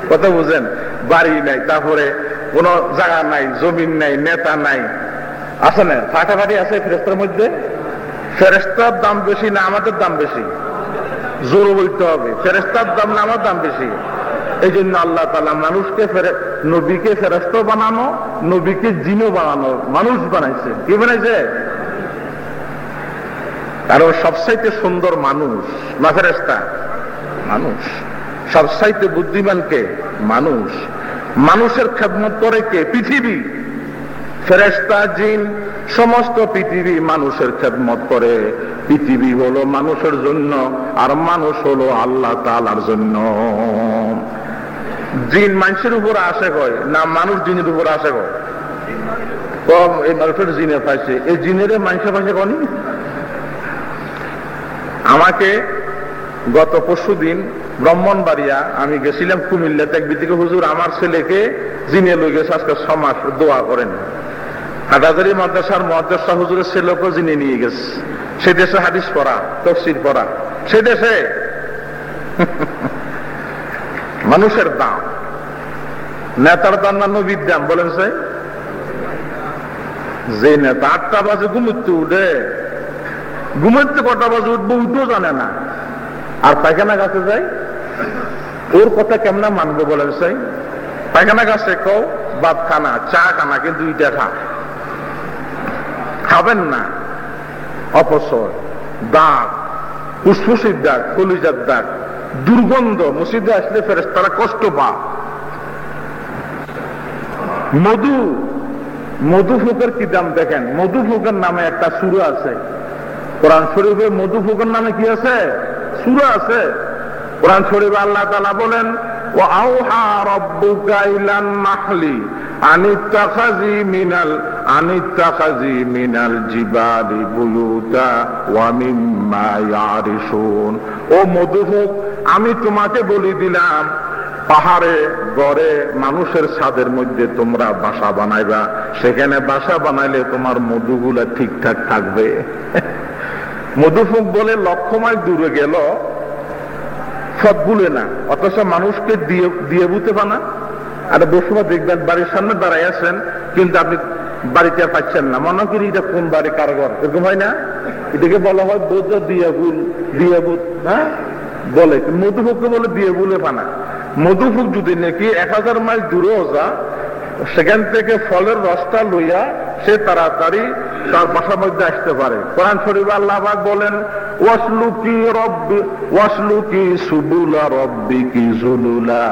কথা বুঝেন? বাড়ি নাই, তারপরে কোন জায়গা নাই, জমিন নাই, নেতা নাই। আছে না? ফাটাফাটি আছে ফেরেশতার মধ্যে। ফেরেশতার দাম বেশি না আমাদের দাম বেশি? জোরে বলতে হবে, ফেরেশতার দাম না আমার দাম বেশি? এই জন্য আল্লাহ তাআলা মানুষকে, নবীকে ফেরেশতা বানানো, নবীকে জিনও বানানো, মানুষ বানাইছে। কি বানাইছে? কারণ সবচাইতে সুন্দর মানুষ না ফেরেশতা? মানুষ। সবচাইতে বুদ্ধিমান কে? মানুষ। মানুষের খেদমত করে কে? পৃথিবী। ফেরেশতা, জিন, সমস্ত পৃথিবী মানুষের খেদমত করে। পৃথিবী হলো মানুষের জন্য, আর মানুষ হলো আল্লাহ তাআলার জন্য। জিন মানুষের উপর আশেক হয় না মানুষ জিনের উপর আশেক হয়? কম। এই মানুষের জিনে পাইছে, এই জিনের মানুষের পাইছে কনি। আমাকে গত পরশুদিন ব্রাহ্মণবাড়িয়া আমি গেছিলাম কুমিল্লাতে, এক ব্যক্তিকে, হুজুর আমার ছেলেকে জিনে লই গেছে আজকে 6 মাস, দোয়া করেন। হাটাজারি মাদ্রাসার মুহাদ্দিস হুজুরের ছেলেকে জিনে নিয়ে গেছে। সে দেশে হাদিস পড়া, তাফসীর পড়া, সে দেশে। মানুষের দাম, নেতার দাম না নবীর দাম? বলেন স্যার। যে নেতা 8টা বাজে ঘুমোতে উঠে, ঘুমোতে কটা বাজে উঠবো উঠেও জানে না, আর পায়খানা গাছে যায়, ওর কথা কেমনে মানবো বলেন স্যার? পায়খানা গাছে কও ভাত খানা, চা খানা, কিন্তু ইটা খাবেন না। অপসর, দাগ, ফুসফুসির দাগ, কলিজার দাগ, দুর্গন্ধ। মসজিদে আসলে ফেরেশতারা কষ্ট পা। মধু, মধুফুকের কি দাম দেখেন। মধুফুকের নামে একটা সূরা আছে কোরআন শরীফে। মধুফুকের নামে কি আছে? সূরা আছে কোরআন শরীফে। আল্লাহ তাআলা বলেন, ওয়া আওহা রাব্বুকা ইলান নাহলি আনিত্তাখাযি মিনাল জিবালি বুয়ুতা ওয়া মিম্মা ইয়ারিশুন। ও মধুফুক, আমি তোমাকে বলি দিলাম পাহাড়ে গড়ে মানুষের ছাদের মধ্যে তোমরা বাসা বানাইবা। সেখানে বাসা বানাইলে তোমার মধুগুলা ঠিকঠাক থাকবে। মধুফুক বলে লক্ষ মাইল দূরে গেল সব ভুলে না, অথচ মানুষকে দিয়ে বুঝতে পানা। আর বসুমা দেখবেন বাড়ির সামনে দাঁড়াই আছেন, কিন্তু আপনি বাড়িতে পাচ্ছেন না, মনে করি এটা কোন বাড়ি কারগর, এরকম হয় না? এটাকে বলা হয় বোঝা দিয়ে বুল, হ্যাঁ বলে। মধুফুককে বলে দিয়ে বুলে পানা। মধুফুক যদি নাকি 1000 মাইল দূরেও যা, সেখান থেকে ফলের রসটা লইয়া সে তাড়াতাড়ি তার বাসার মধ্যে আসতে পারে। কোরআন শরীফে আল্লাহ পাক বলেন, ওয়াসলুকি সুবুলা রাব্বিকি যুলুলা।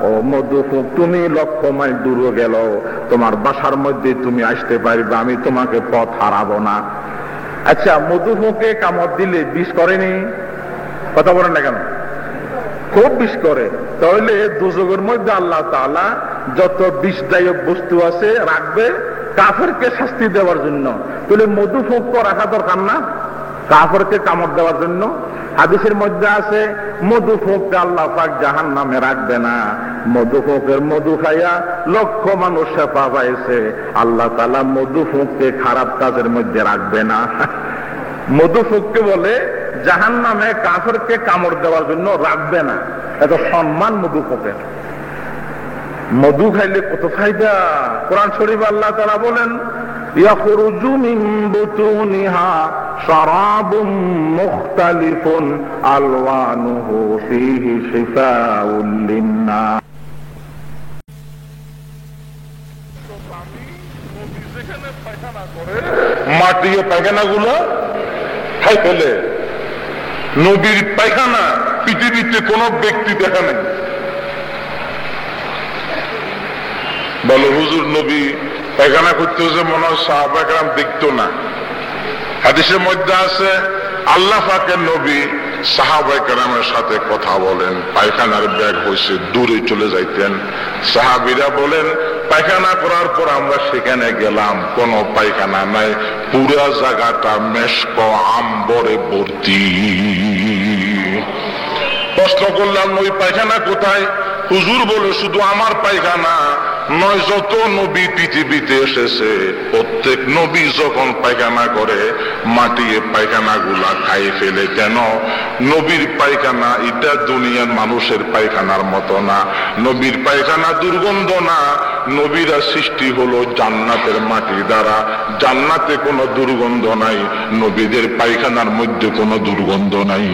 ও মধুফুক, তুমি লক্ষ মাইল দূরে গেল, তোমার বাসার মধ্যে তুমি আসতে পারবে, আমি তোমাকে পথ হারাবো না। আচ্ছা, মধুফুকে কামড় দিলে বিষ করেনি? কথা বলেন না কেন? খুব বিষ করে। তাহলে দুজকের মধ্যে আল্লাহ তাআলা যত বিষদায়ক বস্তু আছে রাখবে কাফেরকে শাস্তি দেওয়ার জন্য। তাহলে মধুফুক রাখা দরকার না কাফেরকে কামড় দেওয়ার জন্য? হাদিসের মধ্যে আছে মধুফুককে আল্লাহ পাক জাহান্নামে রাখবে না। মধুফুকের মধু খাইয়া লক্ষ মানুষ সেফা পাইছে, আল্লাহ তাআলা মধুফুককে খারাপ কাজের মধ্যে রাখবে না। মধুফুককে বলে জাহান্নামে কাফেরকে কামড় দেওয়ার জন্য রাখবে না। এত সম্মান মধুফুকের। মধু খাইলে কত ফায়দা। কোরআন শরীফে আল্লাহ তাআলা বলেন, ইয়াখরুজু মিন বুতুনিহা শারাবুম মুখতালিফুন আলওয়ানুহু ফীহি শিফাউল লিন্নাস। মাটির পায়খানাগুলো খাই ফেলে। নবীর পায়খানা পৃথিবীতে কোন ব্যক্তি দেখা নেই। বলো হুজুর, নবী পায়খানা করতে হচ্ছে মনে হয় সাহাবা কেরাম দেখতো না। হাদিসের মধ্যে আছে আল্লাহ পাকের নবী সাহাবা কেরামের সাথে কথা বলেন, পায়খানার ব্যাগ হয়েছে দূরে চলে যাইতেন। সাহাবীরা বলেন, পায়খানা করার পর আমরা সেখানে গেলাম, কোন পায়খানা নাই, পুরা জায়গাটা মেশক আম্বরে ভর্তি। প্রশ্ন করলাম, ওই পায়খানা কোথায়? হুজুর বলে, শুধু আমার পায়খানা নয়, যত নবী পৃথিবীতে এসেছে প্রত্যেক নবী যখন পায়খানা করে মাটির পায়খানা গুলা খাই ফেলে। কেন? নবীর পায়খানা এটা দুনিয়ার মানুষের পায়খানার মতো না। নবীর পায়খানা দুর্গন্ধ না। নবীরা সৃষ্টি হলো জান্নাতের মাটি দ্বারা, জান্নাতে কোনো দুর্গন্ধ নাই, নবীদের পায়খানার মধ্যে কোনো দুর্গন্ধ নাই।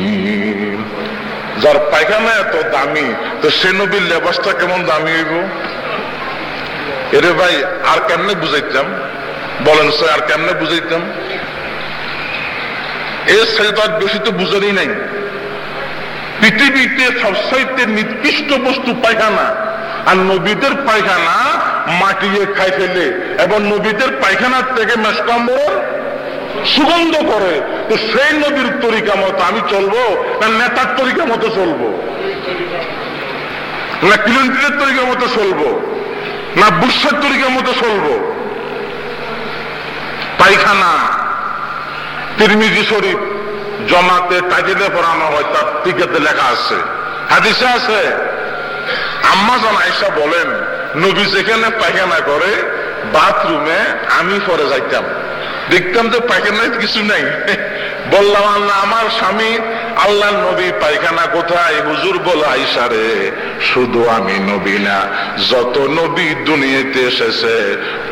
যার পায়খানা এত দামি, তো সে নবীর লেবাসটা কেমন দামি হইব? এরে ভাই, আর কেমনে বুঝাইতাম বলেন স্যার, আর কেমনে বুঝাইতাম? এর সাথে বেশি তো বুঝারই নাই। পৃথিবীতে সবচাইতে নিকৃষ্ট বস্তু পায়খানা, আর নবীদের পায়খানা মাটিয়ে খাই ফেলে, এবং নবীদের পায়খানার থেকে মেশকাম্বর সুগন্ধ করে। তো সেই নবীর তরিকা মতো আমি চলবো, না নেতার তরিকা মতো চলবো, না ক্লিন্টনের তরিকা মতো চলবো, না বুশের তরিকা মতো চলবো? পায়খানা তিরমিজি শরীফ জমাতে টাইটেলে পড়ানো হয়, তার টিকেতে লেখা আছে, হাদিসে আছে। আম্মা জান আয়েশা বলেন, নবী যেখানে পায়খানা করে বাথরুমে আমি পরে যাইতাম, দেখতাম যে পায়খানায় কিছু নাই। বললাম, আল্লাহ আমার স্বামী আল্লাহ নবী পায়খানা কোথায়? হুজুর বলে, আয়েশা রে, শুধু আমি নবী না, যত নবী দুনিয়াতে এসেছে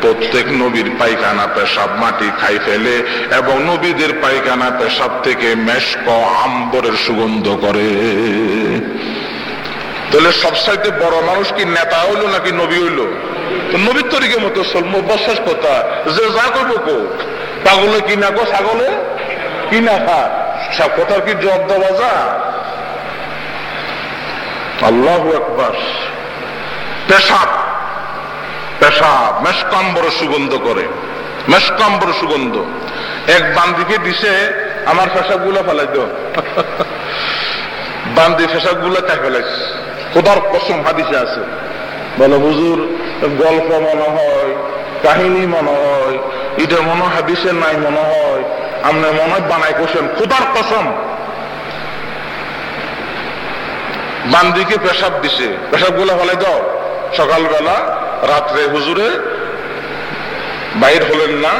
প্রত্যেক নবীর পায়খানা পেশাব মাটি খাই ফেলে, এবং নবীদের পায়খানা পেশাব থেকে মেশক আম্বরের সুগন্ধ করে। তাহলে সবসাইতে বড় মানুষ কি নেতা হইলো নাকি নবী হইলো? নবীর তরিকে মতো চলবো, বসাস কথা যে যা করবো কো। পাগলে কি না গো, ছাগলে কি না খা, সব কথার কি জবাব দেওয়া যা? আল্লাহু আকবার। পেশাব পেশাব মেশকাম্বর সুগন্ধ করে, মেশকাম্বর সুগন্ধ। এক বান্দিকে দিছে আমার পেশাব গুলো ফেলাই দাও, বান্দি পেশাব গুলো তাই ফেলাইছে। খোদার কসম হাদিসে আছে। বলে হুজুর গল্প মনে হয়, কাহিনী মনে হয়, এটা মনে হয় হাদিসে নাই মনে হয়, আপনি মনে হয় বানাই করছেন। খোদার কসম বান্দিকে পেশাব দিছে, পেশাব গুলো ফেলাই দাও। সকালবেলা রাত্রে হুজুরে বাইর হলেন না,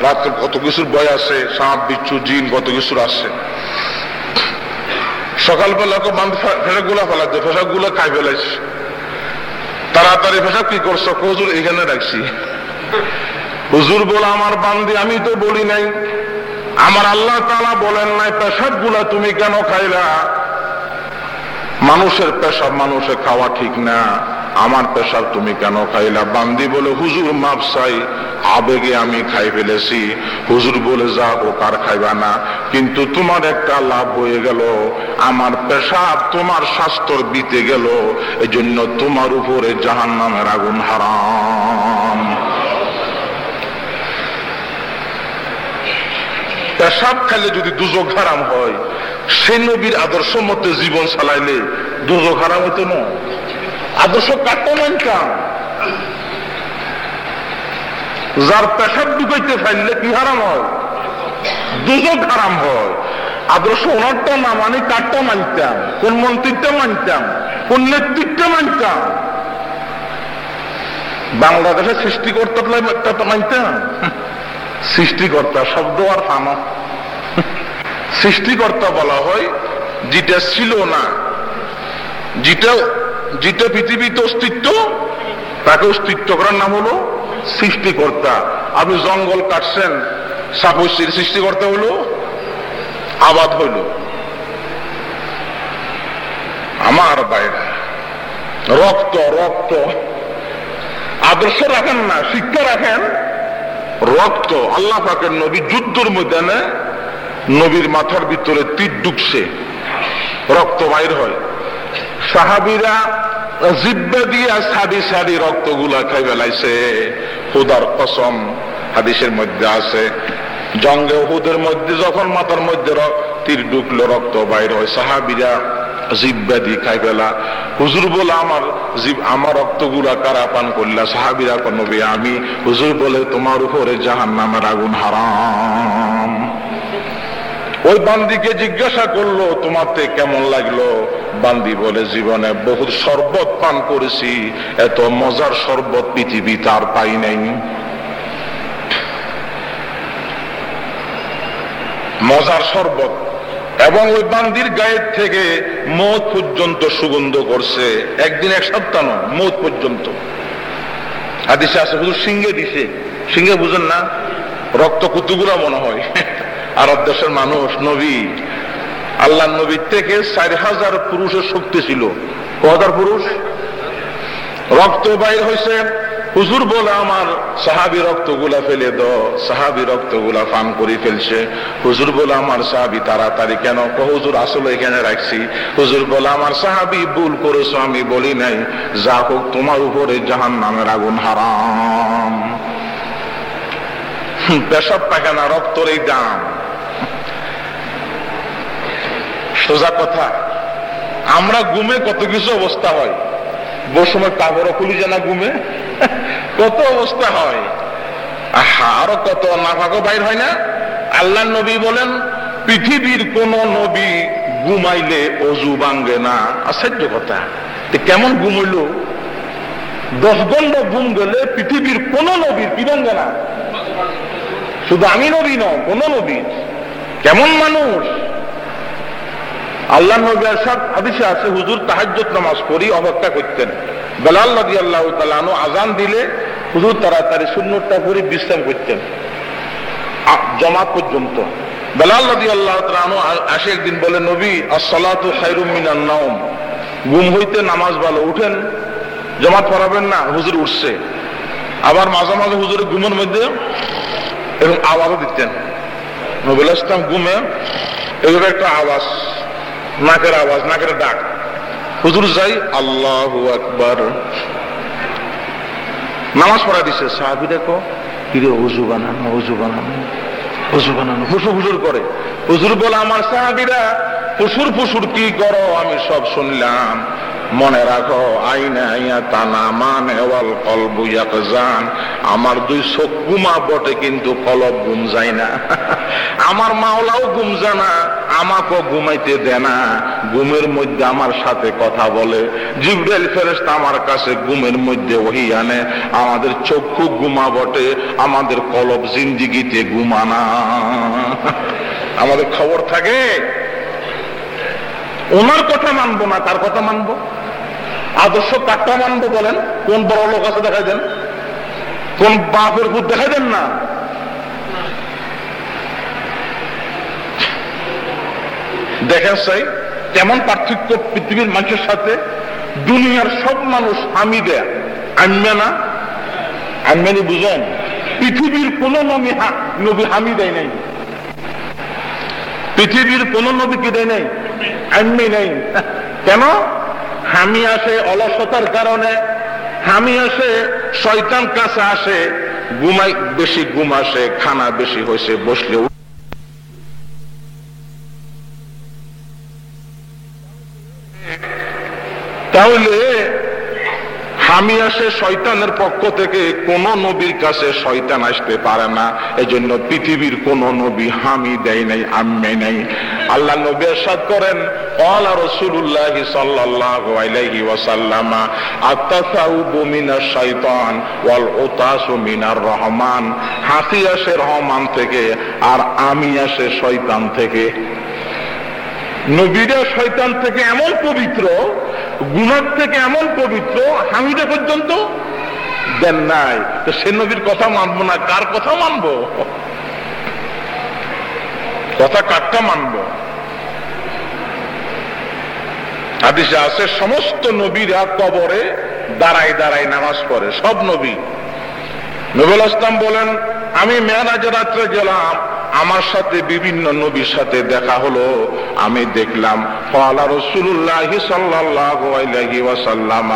রাত্রে কত কিছুর ভয় আছে, সাপ বিচ্ছু জিন কত কিছুর আছে। সকালবেলা বান্দি পেশাব গুলা ফেলাইছে, পেশাব গুলো খাই ফেলাইছে। তাড়াতাড়ি পেশাব কি করছো? হুজুর এখানে রাখছি। হুজুর বলে আমার বান্দি আমি তো বলি নাই, আমার আল্লাহ তাআলা বলেন নাই পেশাব গুলা তুমি কেন খাইলা? মানুষের পেশাব মানুষের খাওয়া ঠিক না, আমার পেশাব তুমি কেন খাইলা? বান্দি বলে হুজুর মাপ চাই, আবেগে আমি খাই ফেলেছি। হুজুর বলে যা হোক আর খাইবা না, কিন্তু তোমার একটা লাভ হয়ে গেল, আমার পেশাব তোমার স্বাস্থ্যর বিতে গেল, এই জন্য তোমার উপরে জাহান্নামের আগুন হারাম। পেশাব খাইলে যদি দুজক হারাম হয়, সেই নবীর আদর্শ মতে জীবন চালাইলে দুজক হারাম হতো না। আদর্শ কাটতে মানতাম, যার পেশাব ঢুকাইতে ফেললে কি হারাম হয়? দুজক হারাম হয়। আদর্শ ওনারটা না মানে কাটটা মানতাম, কোন মন্ত্রীটা মানতাম, কোন নেতৃত্বটা মানতাম, বাংলাদেশের সৃষ্টিকর্তা মানতাম। সৃষ্টিকর্তা শব্দ আর ফানো, সৃষ্টিকর্তা বলা হয় যেটা ছিল না, যেটা পৃথিবীতে অস্তিত্ব, তাকে অস্তিত্ব করার নাম হলো সৃষ্টিকর্তা। আপনি জঙ্গল কাটছেন, সাপোসির সৃষ্টিকর্তা হলো আবাদ হইল। আমার বাইরে রক্ত রক্ত আদর্শ রাখেন না, শিক্ষা রাখেন। রক্ত আল্লাহ পাকের নবী যুদ্ধের ময়দানে নবীর মাথার ভিতরে তীর ঢুকছে, রক্ত বাইর হয়। সাহাবীরা জিব্বা দিয়া সারি সারি রক্ত গুলা খাই বেলাইছে। খোদার কসম হাদিসের মধ্যে আছে, জঙ্গে উহুদের মধ্যে যখন মাথার মধ্যে তীর ঢুকলো, রক্ত বাইর হয়, সাহাবীরা জিব্বা দিয়ে খাই ফেলা। হুজুর বলে আমার রক্তগুলা কারা পান করলা? সাহাবীরা নবী আমি। হুজুর বলে তোমার উপরে জাহান্নামের আগুন হারাম। ওই বান্দিকে জিজ্ঞাসা করলো তোমাতে কেমন লাগলো? বান্দি বলে জীবনে বহুত শরবত পান করেছি, এত মজার শরবত পৃথিবী তার পাই নাই। মজার শরবত। এবং ওই বান্দির গায়ের থেকে মৌত পর্যন্ত সুগন্ধ করছে, একদিন এক সপ্তাহ নয়, মৌত পর্যন্ত। হাদিসে আছে হুজুর সিংহে দিছে, সিংহে বুঝেন না, রক্ত কুতুগুলা মনে হয়। আরব দেশের মানুষ, নবী আল্লাহ নবীর থেকে 4000 পুরুষের শক্তি ছিল। 1000 পুরুষ রক্ত বাইর হয়েছে। হুজুর বলে আমার সাহাবী রক্তগুলা ফেলে দাও, সাহাবী রক্তগুলা পান করে ফেলছে। হুজুর বলে আমার সাহাবী তাড়াতাড়ি কেন? হুজুর আসলে এখানে রাখছি। হুজুর বলে আমার সাহাবী ভুল করেছো, আমি বলি নাই, যা হোক তোমার উপরে জাহান্নামের আগুন হারাম। পেশাব পায়খানা রক্তর এই দাম। সোজা কথা, আমরা ঘুমে কত কিছু অবস্থা হয়, বহু সময় কাপড় খুলি জানা ঘুমে কত অবস্থা হয়। আরো কত নাফাকও বাইর হয় না। আল্লাহ নবী বলেন পৃথিবীর কোন নবী ঘুমাইলে অজু ভাঙ্গে না। আশ্চর্য কথা, কেমন ঘুম হইল? 10 ঘন্টা ঘুম গেলে পৃথিবীর কোন নবীর কি ভাঙ্গে না? শুধু আমি নবী নয়, কোন নবী। কেমন মানুষ! আল্লাহ নবী হাদিসে আছে হুজুর তাহাজ্জুদ নামাজ পড়ি অপেক্ষা করতেন। বেলাল রাদিয়াল্লাহু তাআলা আনহু আযান দিলে হুজুর তাড়াতাড়ি সুন্নতটা পড়ে বিশ্রাম করতেন জামাত পর্যন্ত। বেলাল রাদিয়াল্লাহু তাআলা আনহু আসে একদিন বলে, নবী as-salatu khairun minan nawm, ঘুম হইতে নামাজ ভালো, উঠেন জামাত পড়াবেন না? হুজুর উঠছে। আবার মাঝে মাঝে হুজুরের ঘুমের মধ্যে এরকম আওয়াজও দিতেন। নবী ইসলাম ঘুমে এভাবে একটা আওয়াজ, নাকের আওয়াজ, নাকের ডাক। হুজুর যাই আল্লাহু আকবার, নামাজ পড়া দিছে, সাহাবীরা কো কিরে ওযু বানানো, ওযু বানানো, ওযু বানানো, ফুসুর করে। হুজুর বলে, আমার সাহাবীরা ফুসুর কি করো আমি সব শুনলাম, মনে রাখো আইনা আইয়া তানামান ওয়াল কলবু ইয়াকজান, আমার দুই চোখ ঘুমা বটে কিন্তু কলব ঘুম যায় না। আমার মাওলাও ঘুম যায় না, আমাকেও ঘুমাইতে দেয় না, ঘুমের মধ্যে আমার সাথে কথা বলে। জিবরাইল ফেরেশতা আমার কাছে ঘুমের মধ্যে ওহী আনে, আমাদের চক্ষু ঘুমা বটে, আমাদের কলব জিন্দেগিতে ঘুমানা। আমাদের খবর থাকে, ওনার কথা মানবো না, কার কথা মানবো? আদর্শ কারটা মানবো বলেন? কোন বড় লোক আছে দেখাই দেন, কোন বাপের ভূত দেখাই দেন না। দেখেন চাই কেমন পার্থক্য পৃথিবীর মানুষের সাথে। দুনিয়ার সব মানুষ আমি দেয়, আনবে না, আনবেনি বুঝেন? পৃথিবীর কোন নবী হামি দেয় নাই, পৃথিবীর কোন নবী কি দেয় নাই, আনবে নাই। কেন? হামি আসে অলসতার কারণে, হামি আসে শয়তান কাছে আসে, ঘুমাই বেশি ঘুম আসে, খানা বেশি হয়েছে বসলে। তাহলে হামি আসে শয়তানের পক্ষ থেকে, কোন নবীর কাছে শয়তান আসতে পারে না। এই জন্য পৃথিবীর কোন নবী হামি দেয় নাই, আম্মে নাই। আল্লাহ নবী ইরশাদ করেন, ক্বালা রাসূলুল্লাহ সাল্লাল্লাহু আলাইহি ওয়াসাল্লাম, আত-তাসাউবু মিনাশ শাইতান ওয়াল উতাসু মিনার রহমান। হাসি আসে রহমান থেকে, আর আমি আসে শয়তান থেকে। নবীরা শয়তান থেকে এমন পবিত্র, গুনাহ থেকে এমন পবিত্র, হামিদা পর্যন্ত দেন নাই। তো সে নবীর কথা মানবো না, কার কথা মানবো? কথা কারটা মানবো? হাদিসে আছে সমস্ত নবীরা কবরে দাঁড়ায় দাঁড়ায় নামাজ পড়ে, সব নবী। নবী ইসলাম বলেন, আমি মেরাজের রাত্রে গেলাম, আমার সাথে বিভিন্ন নবীর সাথে দেখা হলো, আমি দেখলাম ক্বালা রাসূলুল্লাহ সাল্লাল্লাহু আলাইহি ওয়াসাল্লাম,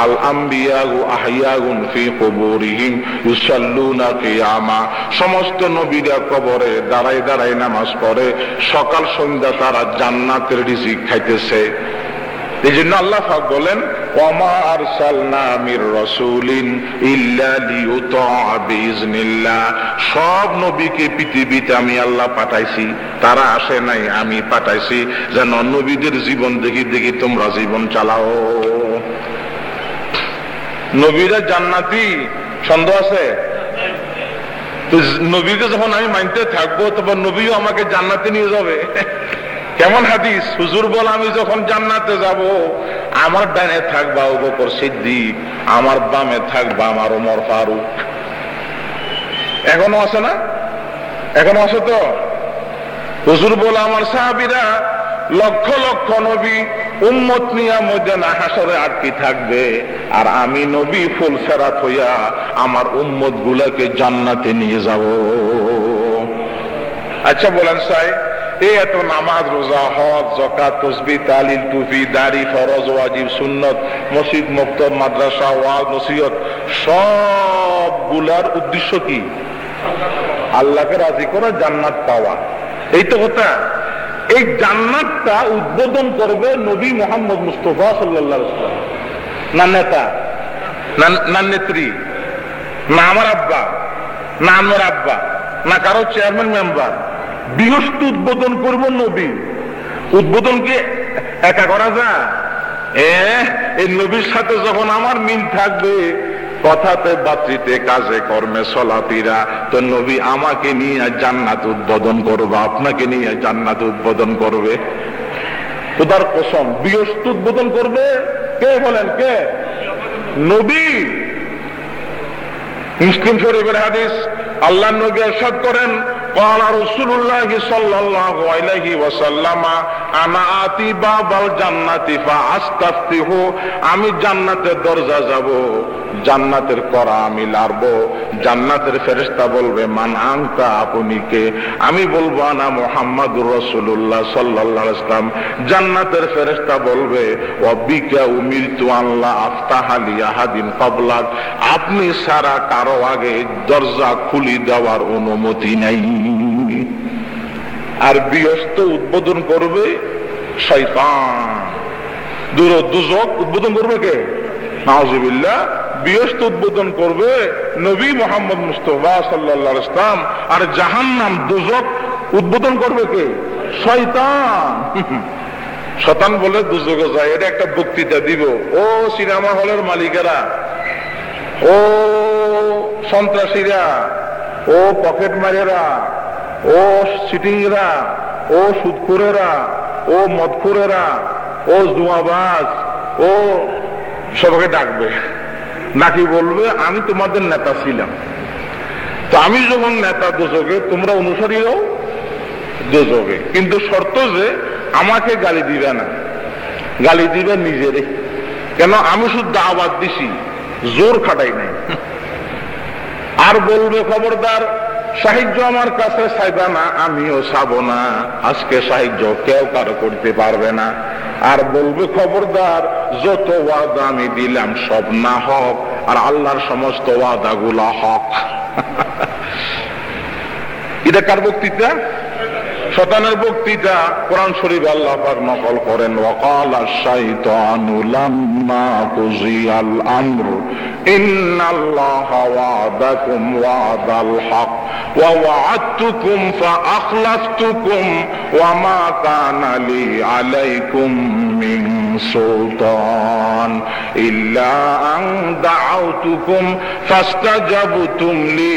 আল আমবিয়াউ আহইয়াউন ফি কুবুরিহিম ইউসাল্লুনা কিয়ামা। সমস্ত নবীরা কবরে দাঁড়ায় দাঁড়ায় নামাজ পড়ে, সকাল সন্ধ্যা তারা জান্নাতের রিজিক খাইতেছে। এই জন্য আল্লাহ পাক বলেন, ওয়ামা আরসালনা মির রাসূলিন ইল্লা লিইউতাআ বিইজনিল্লাহ। সব নবীকে পৃথিবীতে আমি আল্লাহ পাঠাইছি, তারা আসে নাই, আমি পাঠাইছি যেন নবীদের জীবন দেখি দেখি তোমরা জীবন চালাও। নবীরা জান্নাতি, সন্দেহ আছে? নবীকে যখন আমি মানতে থাকবো, তখন নবীও আমাকে জান্নাতে নিয়ে যাবে। কেমন হাদিস? হুজুর বল, আমি যখন জান্নাতে যাব, আমার ডানে থাকবা আবু বকর সিদ্দিক, আমার বামে থাকবা আমার ওমর ফারুক। এখনো আছে না? এখনো আছে তো? হুজুর বল, আমার সাহাবীরা লক্ষ লক্ষ নবী উম্মত নিয়ে ময়দানে হাসরে আটকে থাকবে, আর আমি নবী ফুল সেরাত হইয়া আমার উম্মত গুলাকে জান্নাতে নিয়ে যাব। আচ্ছা বলেন সাহেব, এই এত নামাজ, রোজা, হজ, যাকাত, তাসবিহ, তাহলিল, টুপি, দাড়ি, ফরজ, ওয়াজিব, সুন্নত, মসজিদ, মক্তব, মাদ্রাসা, ওয়াজ, নসিহত, সবগুলার উদ্দেশ্য কি? আল্লাহকে রাজি করা, জান্নাত পাওয়া। এই তো কথা। এই জান্নাতটা উদ্বোধন করবে নবী মুহাম্মদ মুস্তাফা সাল্লাল্লাহু আলাইহি ওয়াসাল্লাম। না নেতা, না নেত্রী, না আমার আব্বা, না আমার আব্বা, না কারো চেয়ারম্যান মেম্বার। বৃহস্পতি উদ্বোধন করবো নবী। উদ্বোধন কি একা করা যায়? এই নবীর সাথে যখন আমার মিল থাকবে, কথাতে বাতৃতে কাজে কর্মে চলাফেরা, তো নবী আমাকে নিয়ে জান্নাত উদ্বোধন করবে, আপনাকে নিয়ে জান্নাত উদ্বোধন করবে। খোদার কসম, বৃহস্পতি উদ্বোধন করবে কে বলেন? কে? নবী। মুসলিম শরীফের হাদিস, আল্লাহ নবী ইরশাদ করেন, ক্বালা রাসূলুল্লাহ সাল্লাল্লাহু আলাইহি ওয়াসাল্লাম, আনা আতি বাবাল জান্নাতি ফাআস্তাফতিহু, আমি জান্নাতের দরজা যাব, জান্নাতের করা আমি লারবো। জান্নাতের ফেরেশতা বলবে মান আনতা, আপনি কে? আমি বলবো আনা মুহাম্মাদুর রাসূলুল্লাহ সাল্লাল্লাহু আলাইহি ওয়াসাল্লাম। জান্নাতের ফেরেশতা বলবে ওয়া বিকা উমিরতু আল্লাহ আফতাহা লি আহাদিন ক্বাবলাক, আপনি সারা কারো আগে দরজা খুলি দেওয়ার অনুমতি নাই। আর বিয়স্ত উদ্বোধন করবে শয়তান, দুজক উদ্বোধন করবে কে? নাউযুবিল্লাহ। বিয়স্ত উদ্বোধন করবে নবী মুহাম্মদ মুস্তাফা সাল্লাল্লাহু আলাইহি ওয়াসাল্লাম। আর জাহান্নাম দুজক উদ্বোধন করবে কে? শয়তান। শয়তান বলে দুজকে যায়, এটা একটা বক্তৃতা দিব। ও সিনেমা হলের মালিকেরা, ও সন্ত্রাসীরা, ও পকেট মারেরা, ও সিটিংরা, ও সুদখোরেরা, ও মদখোরেরা, ও জুয়াবাজ, ও সবাইকে ডাকবে, নাকি বলবে আমি তোমাদের নেতা ছিলাম, তো আমি যখন নেতা দোজকে, তোমরা অনুসারীরাও দোজকে, কিন্তু শর্ত যে আমাকে গালি দিবে না, গালি দিবে নিজেরে। কেন? আমি শুধু আওয়াজ দিছি, জোর খাটাই নাই। আর বলবে খবরদার সাহায্য আমার কাছে চাইবা না, আমিও চাবো না, আজকে সাহায্য কেউ কারো করতে পারবে না। আর বলবে খবরদার যত ওয়াদা আমি দিলাম সব না হক, আর আল্লাহর সমস্ত ওয়াদা গুলা হক। এটা কার বক্তৃতা? শয়তানের বক্তৃতা। কোরআন শরীফে আল্লাহ পাক নকল করেন ওয়াকালা শাইতানু লাম্মা কুযিয়াল আমরু ইন্নাল্লাহা ওয়াদাকুম ওয়াদাল হক ওয়া ওয়া'আদতুকুম ফাআখলাফতুকুম ওয়া মা কানা লি আলাইকুম মিন সুলতান ইল্লা আন দা'আউতুকুম ফাস্তাজাবতুম লি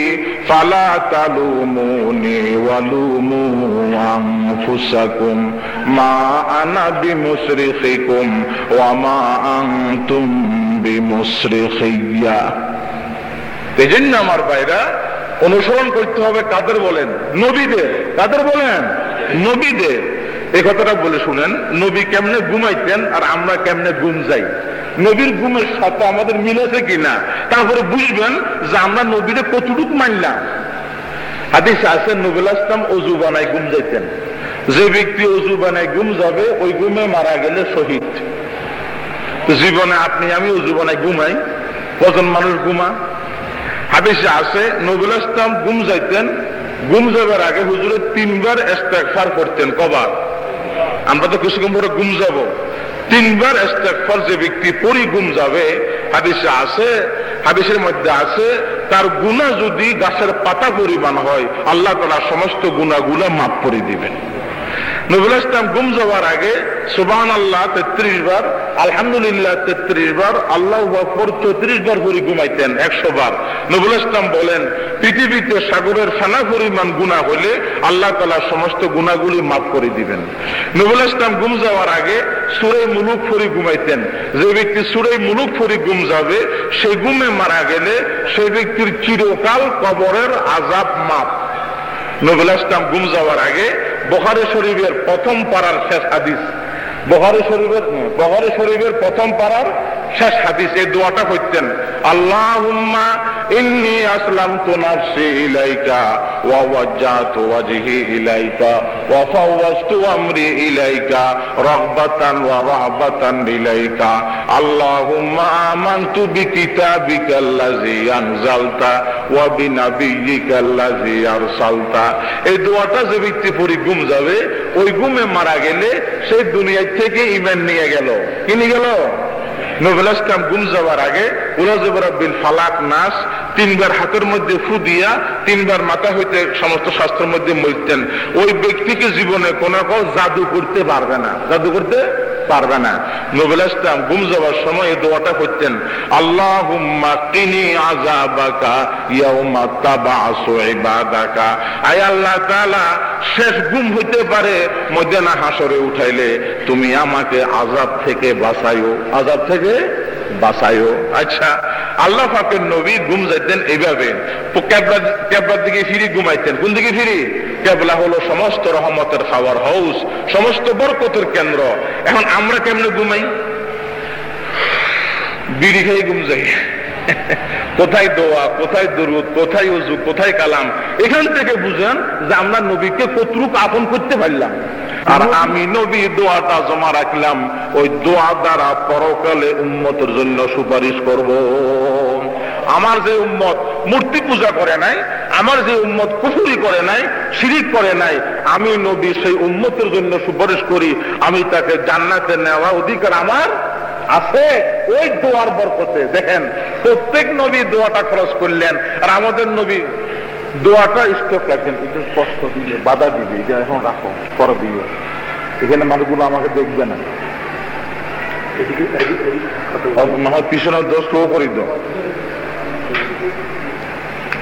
ফালা তালুমুনি ওয়ালুমু আনফুসাকুম মা আনা বিমুসরিখিকুম ওয়া মা আনতুম বিমুসরিখিয়া। এজন্য আমার ভাইরা অনুসরণ করতে হবে কাদের বলেন? নবীদের। কাদের বলেন? নবীদের। এই কথাটা বলে শুনেন, নবী কেমনে ঘুমাইতেন আর আমরা কেমনে ঘুম যাই, নবীর ঘুমের সাথে আমাদের মিল আছে কিনা, তারপরে বুঝবেন যে আমরা নবীরে কতটুকু মানলাম। হাদিসে আছে নবী ইসলাম ওযু বানায় ঘুম যাইতেন। যে ব্যক্তি ওযু বানায় ঘুম যাবে ওই ঘুমে মারা গেলে শহীদ। জীবনে আপনি আমি ওযু বানায় ঘুমাই, কজন মানুষ ঘুমা? হাদিসে আছে নবী ইসলাম ঘুম যাইতেন, ঘুম যাবার আগে হুজুরে 3 বার ইস্তেগফার করতেন। কবার? আমরা তো কিছুক্ষণ পরে ঘুম যাব, 3 বার ইস্তেগফার যে ব্যক্তি পড়ি ঘুম যাবে, হাদিসে আছে, হাদিসের মধ্যে আছে তার গুনাহ যদি গাছের পাতা পরিমাণ হয় আল্লাহ তাআলা সমস্ত গুনাহগুলো মাফ করে দিবেন। নবী ইসলাম ঘুম যাওয়ার আগে সুবহানাল্লাহ 33 বার, আলহামদুলিল্লাহ 33 বার, আল্লাহু আকবার 34 বার করে ঘুমাইতেন, 100 বার। নবী ইসলাম বলেন পৃথিবীতে সাগরের ফেনা পরিমাণ গুনাহ হলে আল্লাহ তাআলা সমস্ত গুনাহগুলি মাফ করে দিবেন। নবী ইসলাম ঘুম যাওয়ার আগে সূরা মুলুক পড়ে ঘুমাইতেন। যে ব্যক্তি সূরা মুলুক পড়ে ঘুম যাবে সেই ঘুমে মারা গেলে সেই ব্যক্তির চিরকাল কবরের আযাব মাফ। নবী ইসলাম ঘুম যাওয়ার আগে বুখারী শরীফের প্রথম পারার শেষ হাদিস, বুখারী শরীফের প্রথম পারার শেষ হাদিস, এই দোয়াটা করতেন, আল্লাহুম্মা ইন্নী আসলামতু নাফসি ইলাইকা ওয়া ওয়াজ্জাহতু ওয়াজহি ইলাইকা ওয়া ফাওয়াজতু আমরি ইলাইকা রাগবাতান ওয়া রাহবাতান ইলাইকা আল্লাহুম্মা আমানতু বিকিতাবিকাল্লাযী আনজালতা ওয়া বিনাবিয়্যিকাল্লাযী আরসালতা। এই দোয়াটা যে ব্যক্তি পড়ে ঘুম যাবে ওই ঘুমে মারা গেলে সেই দুনিয়া থেকে ঈমান নিয়ে গেল। কি নিয়ে গেল? নবী ইসলাম ঘুম যাওয়ার আগে উলাযু বিরাব্বিল ফালাক নাস 3 বার হাতের মধ্যে ফু দিয়া 3 বার মাথা হইতে সমস্ত শাস্ত্রের মধ্যে মইতেন। ওই ব্যক্তিকে জীবনে কোনো জাদু করতে পারবে না, জাদু করতে পারবে না। নবী ইসলাম ঘুম যাওয়ার সময় এই দোয়াটা করতেন, আল্লাহুম্মা কিনি আযাবাকা ইয়াউমা তাবআসু ইবাদাকা। আয় আল্লাহ তাআলা, শেষ ঘুম হইতে পারে ময়দানে হাসরে উঠাইলে তুমি আমাকে আযাব থেকে বাঁচাইও, আযাব থেকে বাঁচাইও। আচ্ছা, আল্লাহ পাকের নবী ঘুম যাইতেন এইভাবে, কেবলার দিকে ফিরে ঘুমাইতেন। কোন দিকে ফিরে? কেবলা হলো সমস্ত রহমতের খাওয়ার হাউস, সমস্ত বরকতের কেন্দ্র। এখন আমরা কেমনে ঘুমাই? বিড়ি খেয়ে ঘুম যাই। কোথায় দোয়া, কোথায় দরুদ, কোথায় ওযু, কোথায় কালাম। এখান থেকে বুঝেন যে আমরা নবীকে কতটুকু আপন করতে পারলাম। আর আমি নবী দোয়াটা জমা রাখলাম, ওই দোয়া দ্বারা পরকালে উম্মতের জন্য সুপারিশ করব। আমার যে উম্মত মূর্তি পূজা করে নাই, আমার যে উম্মত কুফরি করে নাই, শিরিক করে নাই, আমি নবী সেই উম্মতের জন্য সুপারিশ করি। আমি তাকে জান্নাতে নেওয়া অধিকার আমার আছে ওই দোয়ার বরকতে। দেখেন প্রত্যেক নবী দোয়াটা খরচ করলেন, আর আমাদের নবী দোয়াটা স্টপ রাখেন। একটু কষ্ট দিলে বাধা দিবে, এটা এখন রাখো, পরে দিবে। এখানে মানুষগুলো আমাকে দেখবে না, পিছনের দোষ ও করে দাও।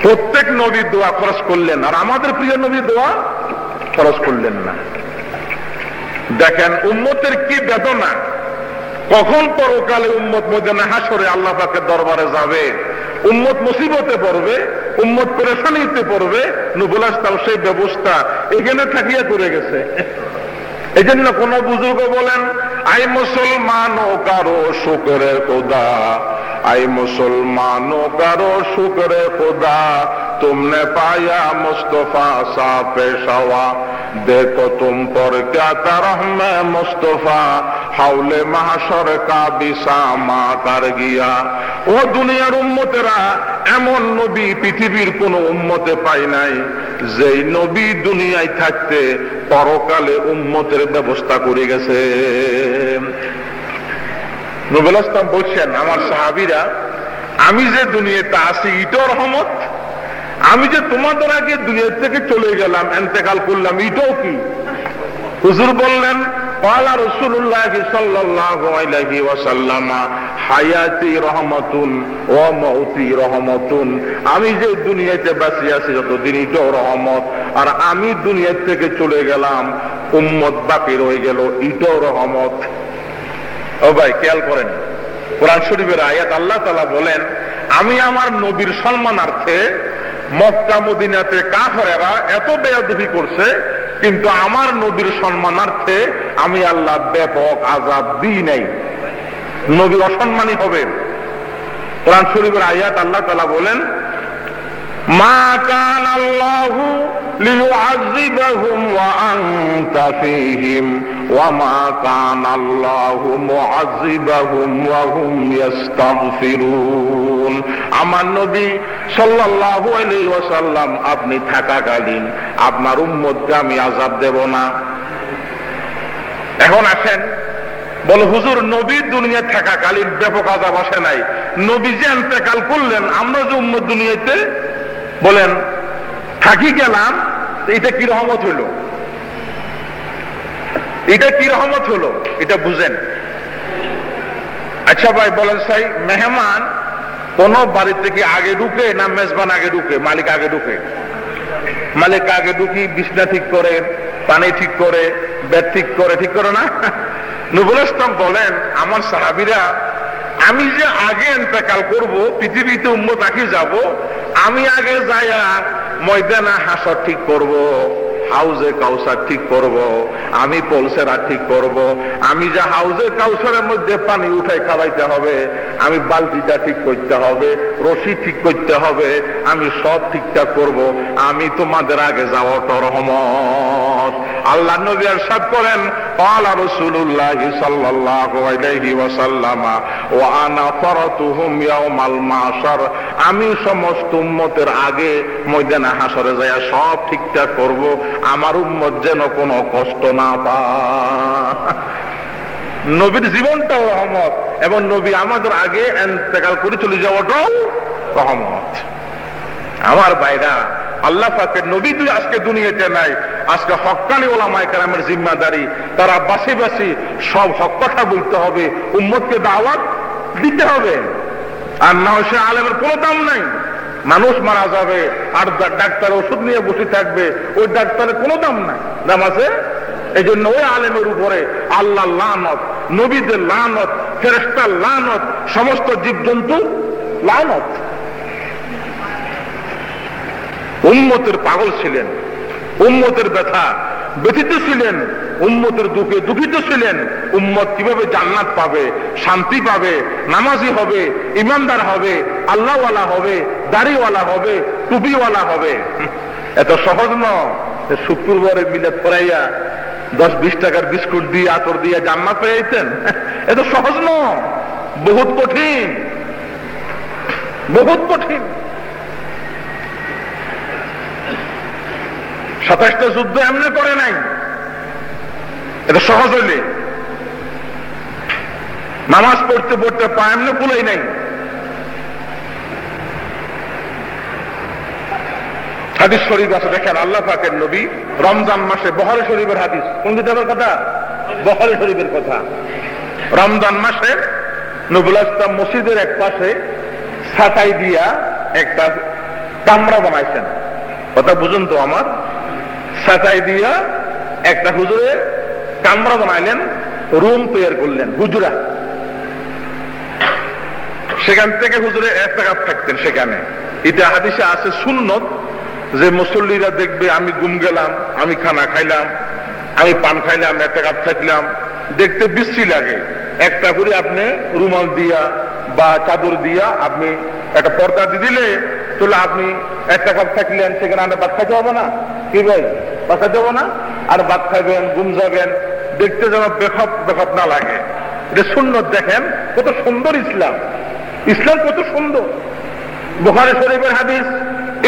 প্রত্যেক নবীর দোয়া খরচ করলেন, আর আমাদের প্রিয় নবীর দোয়া খরচ করলেন না। দেখেন উম্মতের কি বেদনা। কখন পরকালে উম্মত ময়দানে হাসরে আল্লাহ পাকের দরবারে যাবে, উম্মত মুসিবতে পড়বে, উম্মত পেরেশানিতে পড়বে, নবুল ইসলাম সেই ব্যবস্থা এখানে থাকিয়া করে গেছে। এই জন্য কোন বুজুর্গ বলেন, আই মুসলমানও কারো শুকরে খোদা, আই মুসলমানও কারো শুকরে খোদা, तुमने पाया मुस्तफा सा पेशवा, देखो तुम पर क्या तरह में मुस्तफा, हाउले महशर का भी सामा कर गया। ও দুনিয়ার উম্মতেরা, এমন নবী পৃথিবীর কোন উম্মতে পাই নাই যেই নবী দুনিয়ায় থাকতে পরকালে উম্মতের ব্যবস্থা করে গেছে। নবুল ইসলাম বলছেন, আমার সাহাবীরা, আমি যে দুনিয়াতে আছি এটাও রহমত, আমি যে তোমাদের আগে দুনিয়া থেকে চলে গেলাম, ইন্তেকাল করলাম, এটাও কি? হুজুর বললেন, ক্বালা রাসূলুল্লাহ সাল্লাল্লাহু আলাইহি ওয়াসাল্লাম, হায়াতি রহমাতুন ওয়া মাউতি রহমাতুন। আমি যে দুনিয়াতে বেঁচে আছি যতদিন এটাও রহমত, আর আমি দুনিয়া থেকে চলে গেলাম, উম্মত বাকি রয়ে গেল, এটাও রহমত। ও ভাই খেয়াল করেন, কোরআন শরীফের আয়াত আল্লাহ তাআলা বলেন, আমি আমার নবীর সম্মানার্থে মক্কা মদিনাতে কাফেরেরা এত বেয়াদবি করছে, কিন্তু আমার নবীর সম্মানার্থে আমি আল্লাহ ব্যাপক আযাব দিই নাই। নবী অসম্মানী হবেন। কোরআন শরীফের আয়াত আল্লাহ তাআলা বলেন, মা কানা আল্লাহু লিয়ুআযিবাহুম ওয়া আনতা ফীহিম ওয়া মা কানা আল্লাহু মুআযিবাহুম ওয়া হুম ইস্তাগফিরুন। আমার নবী সাল্লাল্লাহু আলাইহি ওয়াসাল্লাম আপনি থাকাকালীন আপনার উম্মতকে আমি আযাব দেব না। এখন আসেন, বলে হুজুর নবী দুনিয়া থাকাকালীন ব্যাপক আযাব আসে নাই, নবী যে ইন্তেকাল করলেন, আমরা যে উম্মত দুনিয়াতে বলেন থাকি গেলাম, এটা কি রহমত হলো? এটা কি রহমত হলো? এটা বুঝেন। আচ্ছা ভাই বলেন, সাই মেহমান কোন বাড়িতে কি আগে ঢুকে না মেজবান আগে ঢুকে? মালিক আগে ঢুকে। মালিক আগে ঢুকি, বিছনা ঠিক করে, পানি ঠিক করে, বেড ঠিক করে, ঠিক করে না? নবুল ইসলাম বলেন, আমার সাহাবীরা, আমি যে আগে ইন্তেকাল করব, পৃথিবীতে উম্মত আগে যাব, আমি আগে যাইয়া ময়দানে হাসর ঠিক করব, হাউজে কাউসার ঠিক করব, আমি পলসেরা ঠিক করব, আমি যে হাউজে কাউসারের মধ্যে পানি উঠাই খাওয়াইতে হবে, আমি বালতিটা ঠিক করতে হবে, রশি ঠিক করতে হবে, আমি সব ঠিকঠাক করব, আমি তোমাদের আগে যাওয়াটা রহমত। আল্লাহ নবী ইরশাদ করেন, ক্বালা রাসূলুল্লাহ সাল্লাল্লাহু আলাইহি ওয়াসাল্লাম ওয়া আনা ফারাতুহুম ইয়াউমাল মাশার, আমি সমস্ত উম্মতের আগে ময়দানে হাসরে যায় সব ঠিকঠাক করব, আমার উম্মত যেন কোনো কষ্ট না পায়। নবীর জীবনটাও রহমত, এবং নবী আমাদের আগে ইন্তেকাল করে চলে যাওয়াটাও রহমত। আমার ভাইরা, আল্লাহ পাকের নবী তুই আজকে দুনিয়াতে নাই, আজকে হক্কানি ওলামায়ে কেরামের জিম্মাদারি, তারা বাসি বাসি সব হক কথা বলতে হবে, উম্মতকে দাওয়াত দিতে হবে। আর না সে আলেমের কোনো দাম নাই। মানুষ মারা যাবে আর ডাক্তার ওষুধ নিয়ে বসে থাকবে, ওই ডাক্তারের কোনো দাম নাই, দাম আছে? এই জন্য ওই আলেমের উপরে আল্লাহ লানত, নবীদের লানত, ফেরেশতার লানত, সমস্ত জীবজন্তু লানত। উম্মতের পাগল ছিলেন, উম্মতের ব্যথা ব্যথিত ছিলেন, উম্মতের দুঃখে দুঃখিত ছিলেন। উম্মত কিভাবে জান্নাত পাবে, শান্তি পাবে, নামাজি হবে, ইমানদার হবে, আল্লাহওয়ালা হবে, দাড়িওয়ালা হবে, টুপিওয়ালা হবে। এত সহজ নয় শুক্রবারে মিলাদ পড়াইয়া 10-20 টাকার বিস্কুট দিয়ে আতর দিয়ে জান্নাত পেয়ে যেতেন। এত সহজ নয়, বহুত কঠিন, বহুত কঠিন। 27টা যুদ্ধ এমনি করে নাই, এটা সহজ হইলে। নামাজ পড়তে পড়তে পা এমনি ফুলাই নাই। হাদিস শরীফ আছে, দেখেন আল্লাহ পাকের নবী রমজান মাসে, বুখারী শরীফের হাদিস, কোন কিতাবের কথা? বুখারী শরীফের কথা। রমজান মাসে নবুল ইসলাম মসজিদের এক পাশে ছাতাই দিয়া একটা কামরা বানাইছেন। কথা বুঝুন তো আমার, ছাতাই দিয়া একটা হুজুরে কামরা বানাইলেন, রুম তৈরি করলেন, হুজুরা। সেখান থেকে হুজুরে ইতিকাফ থাকতেন সেখানে। এটা হাদিসে আছে সুন্নত, যে মুসল্লিরা দেখবে আমি ঘুম গেলাম, আমি খানা খাইলাম, আমি পান খাইলাম, ইতিকাফ থাকলাম, দেখতে বিশ্রী লাগে। একটা করে আপনি রুমাল দিয়া বা চাদর দিয়া আপনি একটা পর্দা দিয়ে দিলে তাহলে আপনি ইতিকাফ থাকলেন, সেখানে আপনি ভাত খাইতে হবে না। কি ভাই, ভাত খাইতে হবে না? আর ভাত খাইবেন, ঘুম যাবেন, দেখতে যেন বেখত বেখত না লাগে। এটা সুন্নত। দেখেন কত সুন্দর ইসলাম, ইসলাম কত সুন্দর। বুখারী শরীফের হাদিস,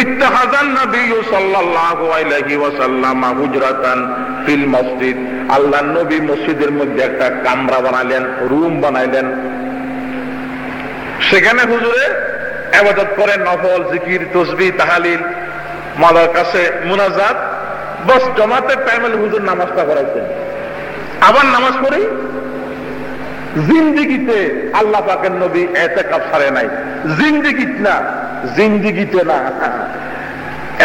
ইত্তাখাযান নবিয়্যু সাল্লাল্লাহু আলাইহি ওয়াসাল্লাম হুজরাতান ফিল মসজিদ। আল্লাহর নবী মসজিদের মধ্যে একটা কামরা বানালেন, রুম বানাইলেন। সেখানে হুজুরে ইবাদত করেন, নফল জিকির, তাসবিহ, তাহলিল, মাওলার কাছে মুনাজাত। বস জামাতের টাইমে হুজুর নামাজটা করাইছেন। আবার নামাজ পড়ি। জিন্দেগিতে আল্লাহ পাকের নবী ইতিকাফ ছাড়ে নাই, জিন্দেগিতে না, জিন্দেগিতে না।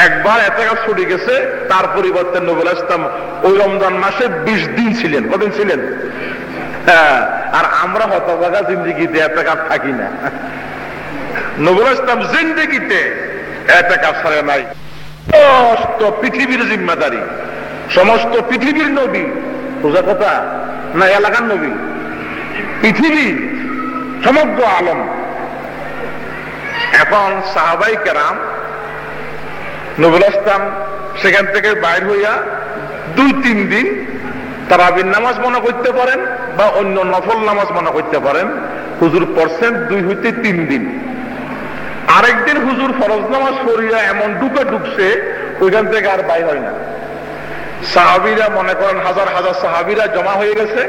একবার ইতিকাফ ছুটে গেছে, তার পরিবর্তে নবী ইসলাম ওই রমজান মাসে 20 দিন ছিলেন। কতদিন ছিলেন? আর আমরা হতভাগা জিন্দেগিতে ইতিকাফ থাকি না। নবী ইসলাম জিন্দেগিতে ইতিকাফ ছাড়ে নাই। সমস্ত পৃথিবীর জিম্মাদারি, সমস্ত পৃথিবীর নবী, সোজা কথা না, এলাকার নবী, পৃথিবী সমগ্র আলম। এখন সাহাবাই কেরাম নবুল ইসলাম সেখান থেকে বাইর হইয়া 2-3 দিন তারাবির নামাজ মনে করতে পারেন বা অন্য নফল নামাজ মনে করতে পারেন। হুজুর পড়ছেন 2 হইতে 3 দিন। আরেকদিন হুজুর ফরজ নামাজ পড়িয়া এমন ঢুকছে ওইখান থেকে আর বাইর হয় না। সাহাবীরা মনে করেন হাজার হাজার সাহাবীরা জমা হয়ে গেছে।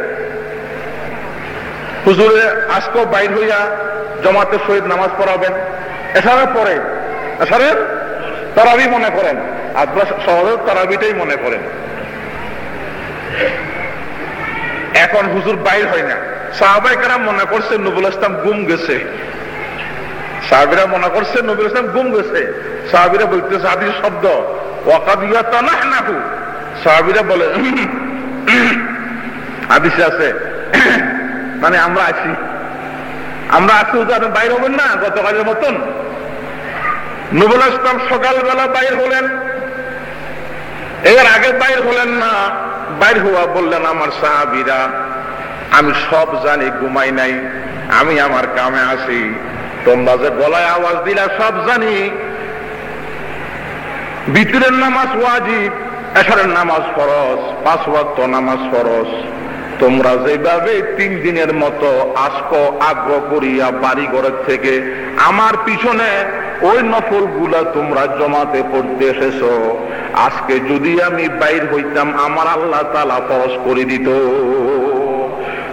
হুজুরে আজকেও বাইর হইয়া জামাতের সহিত নামাজ পড়াবেন। এছাড়া পরে এছাড়া তারাবি মনে করেন, আপনারা সহজে তারাবিটাই মনে করেন। এখন হুজুর বাইর হয় না। সাহাবায়ে কেরাম মনে করছে নবুল ইসলাম গুম গেছে। সাহাবীরা মনে করছে নবুল ইসলাম গুম গেছে। সাহাবীরা বলতেছে হাদিস শব্দ ওয়াকাদ ইয়াতানাহনাহু। সাহাবীরা বলে হাদিসে আছে মানে আমরা আছি, আমরা আছি, আপনি বাইর হবেন না গতকালের মতন। নবুল ইসলাম সকালবেলা বাইর হলেন, এর আগে বাইর হলেন না। বাইর হওয়া বললেন আমার সাহাবীরা আমি সব জানি, ঘুমাই নাই, আমি আমার কামে আছি। তোমরা যে গলায় আওয়াজ দিলা সব জানি। বিতরের নামাজ ওয়াজিব, এশারের নামাজ ফরজ, 5 ওয়াক্ত নামাজ ফরজ। তোমরা যেভাবে 3 দিনের মতো আজকে আগ্রহ করিয়া বাড়ি ঘরের থেকে আমার পিছনে ওই নফল গুলা তোমরা জমাতে পড়তে এসেছো, আজকে যদি আমি বাইর হইতাম আমার আল্লাহ তাআলা ফরজ করে দিত।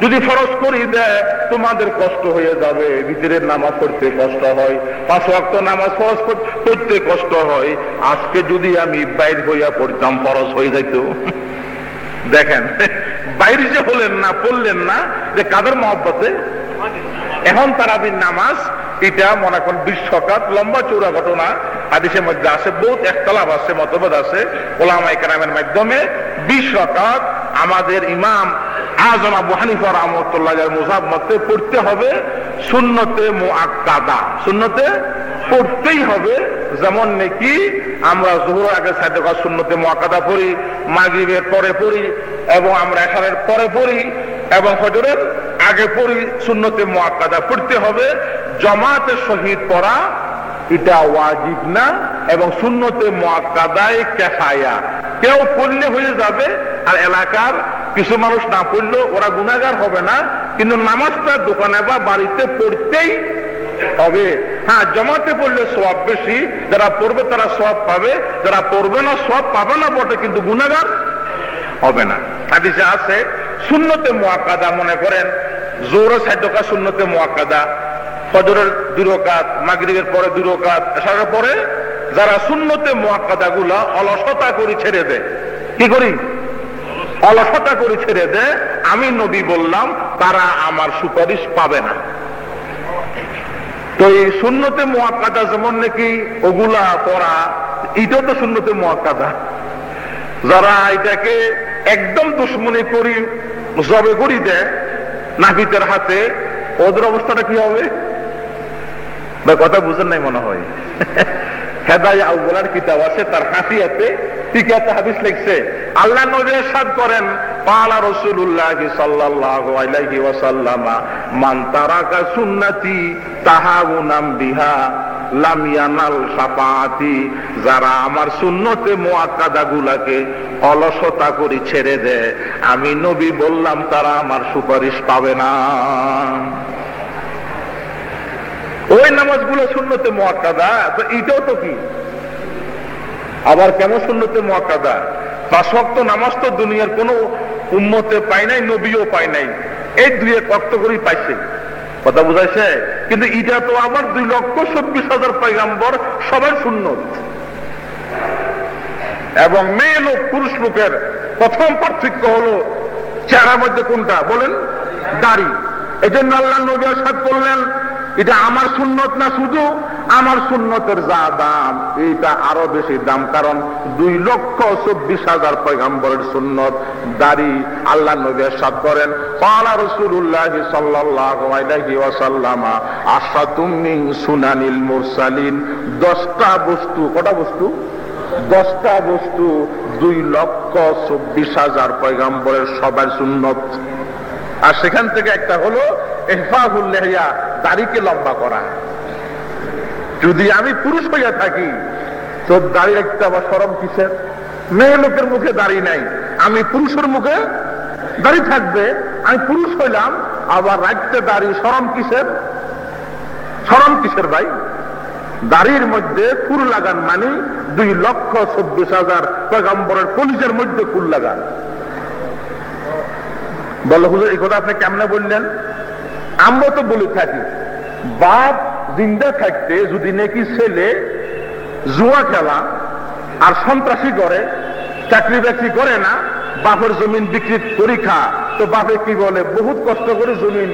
যদি ফরজ করে দেয় তোমাদের কষ্ট হয়ে যাবে, ভিতরের নামাজ পড়তে কষ্ট হয়, 5 ওয়াক্ত নামাজ ফরজ পড়তে কষ্ট হয়। আজকে যদি আমি বাইর হইয়া পড়তাম ফরজ হয়ে যাইত। দেখেন বাইরে যে হলেন না, পড়লেন না, যে কাদের মহব্বতে। এখন তারাবির নামাজ এটা মনে করেন 20 রাকাত, লম্বা চৌড়া ঘটনা হাদিসের মধ্যে আছে, বহুত ইখতিলাফ আছে, মতভেদ আছে উলামায়ে কেরামের মাধ্যমে। 20 রাকাত আমাদের ইমাম আযম আবু হানিফা রাহমাতুল্লাহ আলাইহির মুযাব মতে পড়তে হবে সুন্নতে মুআক্কাদা, সুন্নতে পড়তেই হবে। যেমন নাকি আমরা জোহর আগে 6 রাকাত সুন্নতে মুআক্কাদা পড়ি, মাগরিবের পরে পড়ি, এবং আমরা এশারের পরে পড়ি, এবং ফজরের আগে পড়ি, সুন্নতে মুআক্কাদা পড়তে হবে। জামাতের সহিত পড়া এটা ওয়াজিব না, এবং সুন্নতে মুআক্কাদায়ে কিফায়া, কেউ পড়লে হয়ে যাবে। আর এলাকার কিছু মানুষ না পড়লেও ওরা গুনাহগার হবে না, কিন্তু নামাজটা দোকানে বা বাড়িতে পড়তেই হবে। হ্যাঁ, জামাতে পড়লে সওয়াব বেশি, যারা পড়বে তারা সওয়াব পাবে, যারা পড়বে না সওয়াব পাবে না বটে, কিন্তু গুনাহগার হবে না। হাদিসে আছে সুন্নতে মুআক্কাদা, মনে করেন জোহরের 6 রাকাত সুন্নতে মুআক্কাদা, ফজরের 2 রাকাত, মাগরিবের পরে 2 রাকাত, এশারের পরে যারা সুন্নতে মুআক্কাদা গুলা অলসতা করে ছেড়ে দেয়, কি করি? অলসতা করে ছেড়ে দেয়, আমি নবী বললাম তারা আমার সুপারিশ পাবে না। তো এই সুন্নতে মুআক্কাদা যেমন নাকি ওগুলা পড়া, এটাও তো সুন্নতে মুআক্কাদা। যারা এটাকে একদম দুশ্মনী করি জবে করি দেয় নাবিতের হাতে, ওদের অবস্থাটা কি হবে? কথা বুঝেন নাই মনে হয়। হেদায়া আউয়ালার কিতাব আছে, তার হাসিয়াতে টিকাতে হাদিস লিখছে, আল্লাহ নবী ইরশাদ করেন, ক্বালা রাসূলুল্লাহ সাল্লাল্লাহু আলাইহি ওয়াসাল্লাম, মান তারাকা সুন্নতি তাহাউনাম বিহা লাম ইয়ানাল শাফাআতি, যারা আমার সুন্নতে মুআক্কাদা গুলাকে অলসতা করে ছেড়ে দেয়, আমি নবী বললাম তারা আমার সুপারিশ পাবে না। ওই নামাজগুলো সুন্নতে মুআক্কাদা, তো এটাও তো কি আবার কেমন সুন্নতে মুআক্কাদা? 5 ওয়াক্ত নামাজ তো দুনিয়ার কোন উম্মতে পায় নাই, নবীও পায় নাই, এই 2 ওয়াক্ত করেই পাইছে। কথা বুঝাইছে? কিন্তু এটা তো আবার 2,24,000 পয়গম্বর সবার সুন্নত। এবং মেয়ে লোক পুরুষ লোকের প্রথম পার্থক্য হলো চেহারার মধ্যে কোনটা বলেন? দাড়ি। এই জন্য আল্লাহ নবী ইরশাদ করলেন, এটা আমার সুন্নত না, শুধু আমার সুন্নতের যা দাম এটা আরো বেশি দাম, কারণ 2,24,000 পয়গম্বরের সুন্নত দাড়ি। আল্লাহ নবী ইরশাদ করেন, ক্বালা রাসূলুল্লাহ সাল্লাল্লাহু আলাইহি ওয়াসাল্লাম, আশরাতুম মিন সুনানিল মুরসালিন, 10টা বস্তু, কটা বস্তু? 10টা বস্তু 2,24,000 পয়গম্বরের সবার সুন্নত। আর সেখান থেকে একটা হলো ইহফাজুল লিহিয়া, দাড়িকে লম্বা করা। যদি আমি পুরুষ হইয়া থাকি তো দাড়ি রাখতে আবার শরম কিসের? মেয়ে লোকের মুখে দাড়ি নাই, আমি পুরুষের মুখে দাড়ি থাকবে। আমি পুরুষ হইলাম, আবার রাখতে দাড়ি, শরম কিসের? শরম কিসের ভাই? দাড়ির মধ্যে ফুল লাগান মানে 2,24,000 পয়গম্বরের কলিজার মধ্যে ফুল লাগান। বলো হুজুর, এই কথা আপনি কেমনে বললেন? আমরা তো বলে থাকি, বাপ জিন্দা থাকতে যদি নাকি ছেলে জুয়া খেলা আর সন্ত্রাসী করে, চাকরি বাকরি করে না, বাপের জমিন বিক্রি করি খা, তো বাপে কি বলে, বহুত কষ্ট করে জমিন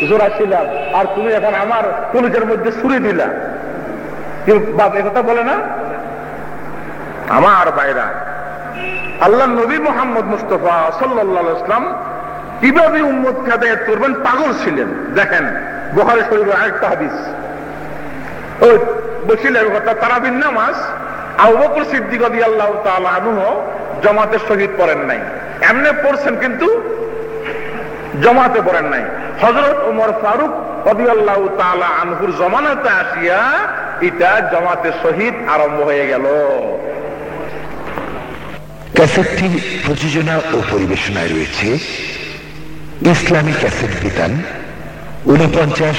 জোড়াছিলাম আর তুমি এখন আমার কলিজার মধ্যে ছুরি দিলা। বাপ একথা বলে না? আমার ভাইরা, আল্লাহ নবী মুহাম্মদ মুস্তাফা সাল্লাল্লাহু আলাইহি ওয়াসাল্লাম কিভাবে উম্মতকে হেদায়েত করবেন পাগল ছিলেন। দেখেন বুখারী শরীফের আরেকটা হাদিস, ওই বসিলের কথা, তারাবির নামাজ আবু বকর সিদ্দিক রাদিয়াল্লাহু তাআলা আনহু জামাতের সহিত পড়েন নাই, এমনি পড়ছেন কিন্তু জামাতে পড়েন নাই। হযরত ওমর ফারুক রাদিয়াল্লাহু তাআলা আনহুর জামানাতে আসিয়া এটা জামাতের সহিত আরম্ভ হয়ে গেল। ক্যাসেটটি প্রযোজনা ও পরিবেশনায় রয়েছে ইসলামী ক্যাসেট বিতান, 49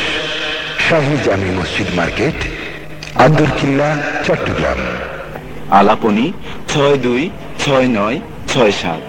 শাহী জামি মসজিদ মার্কেট, আন্দরকিল্লা, চট্টগ্রাম। আলাপনি 626967।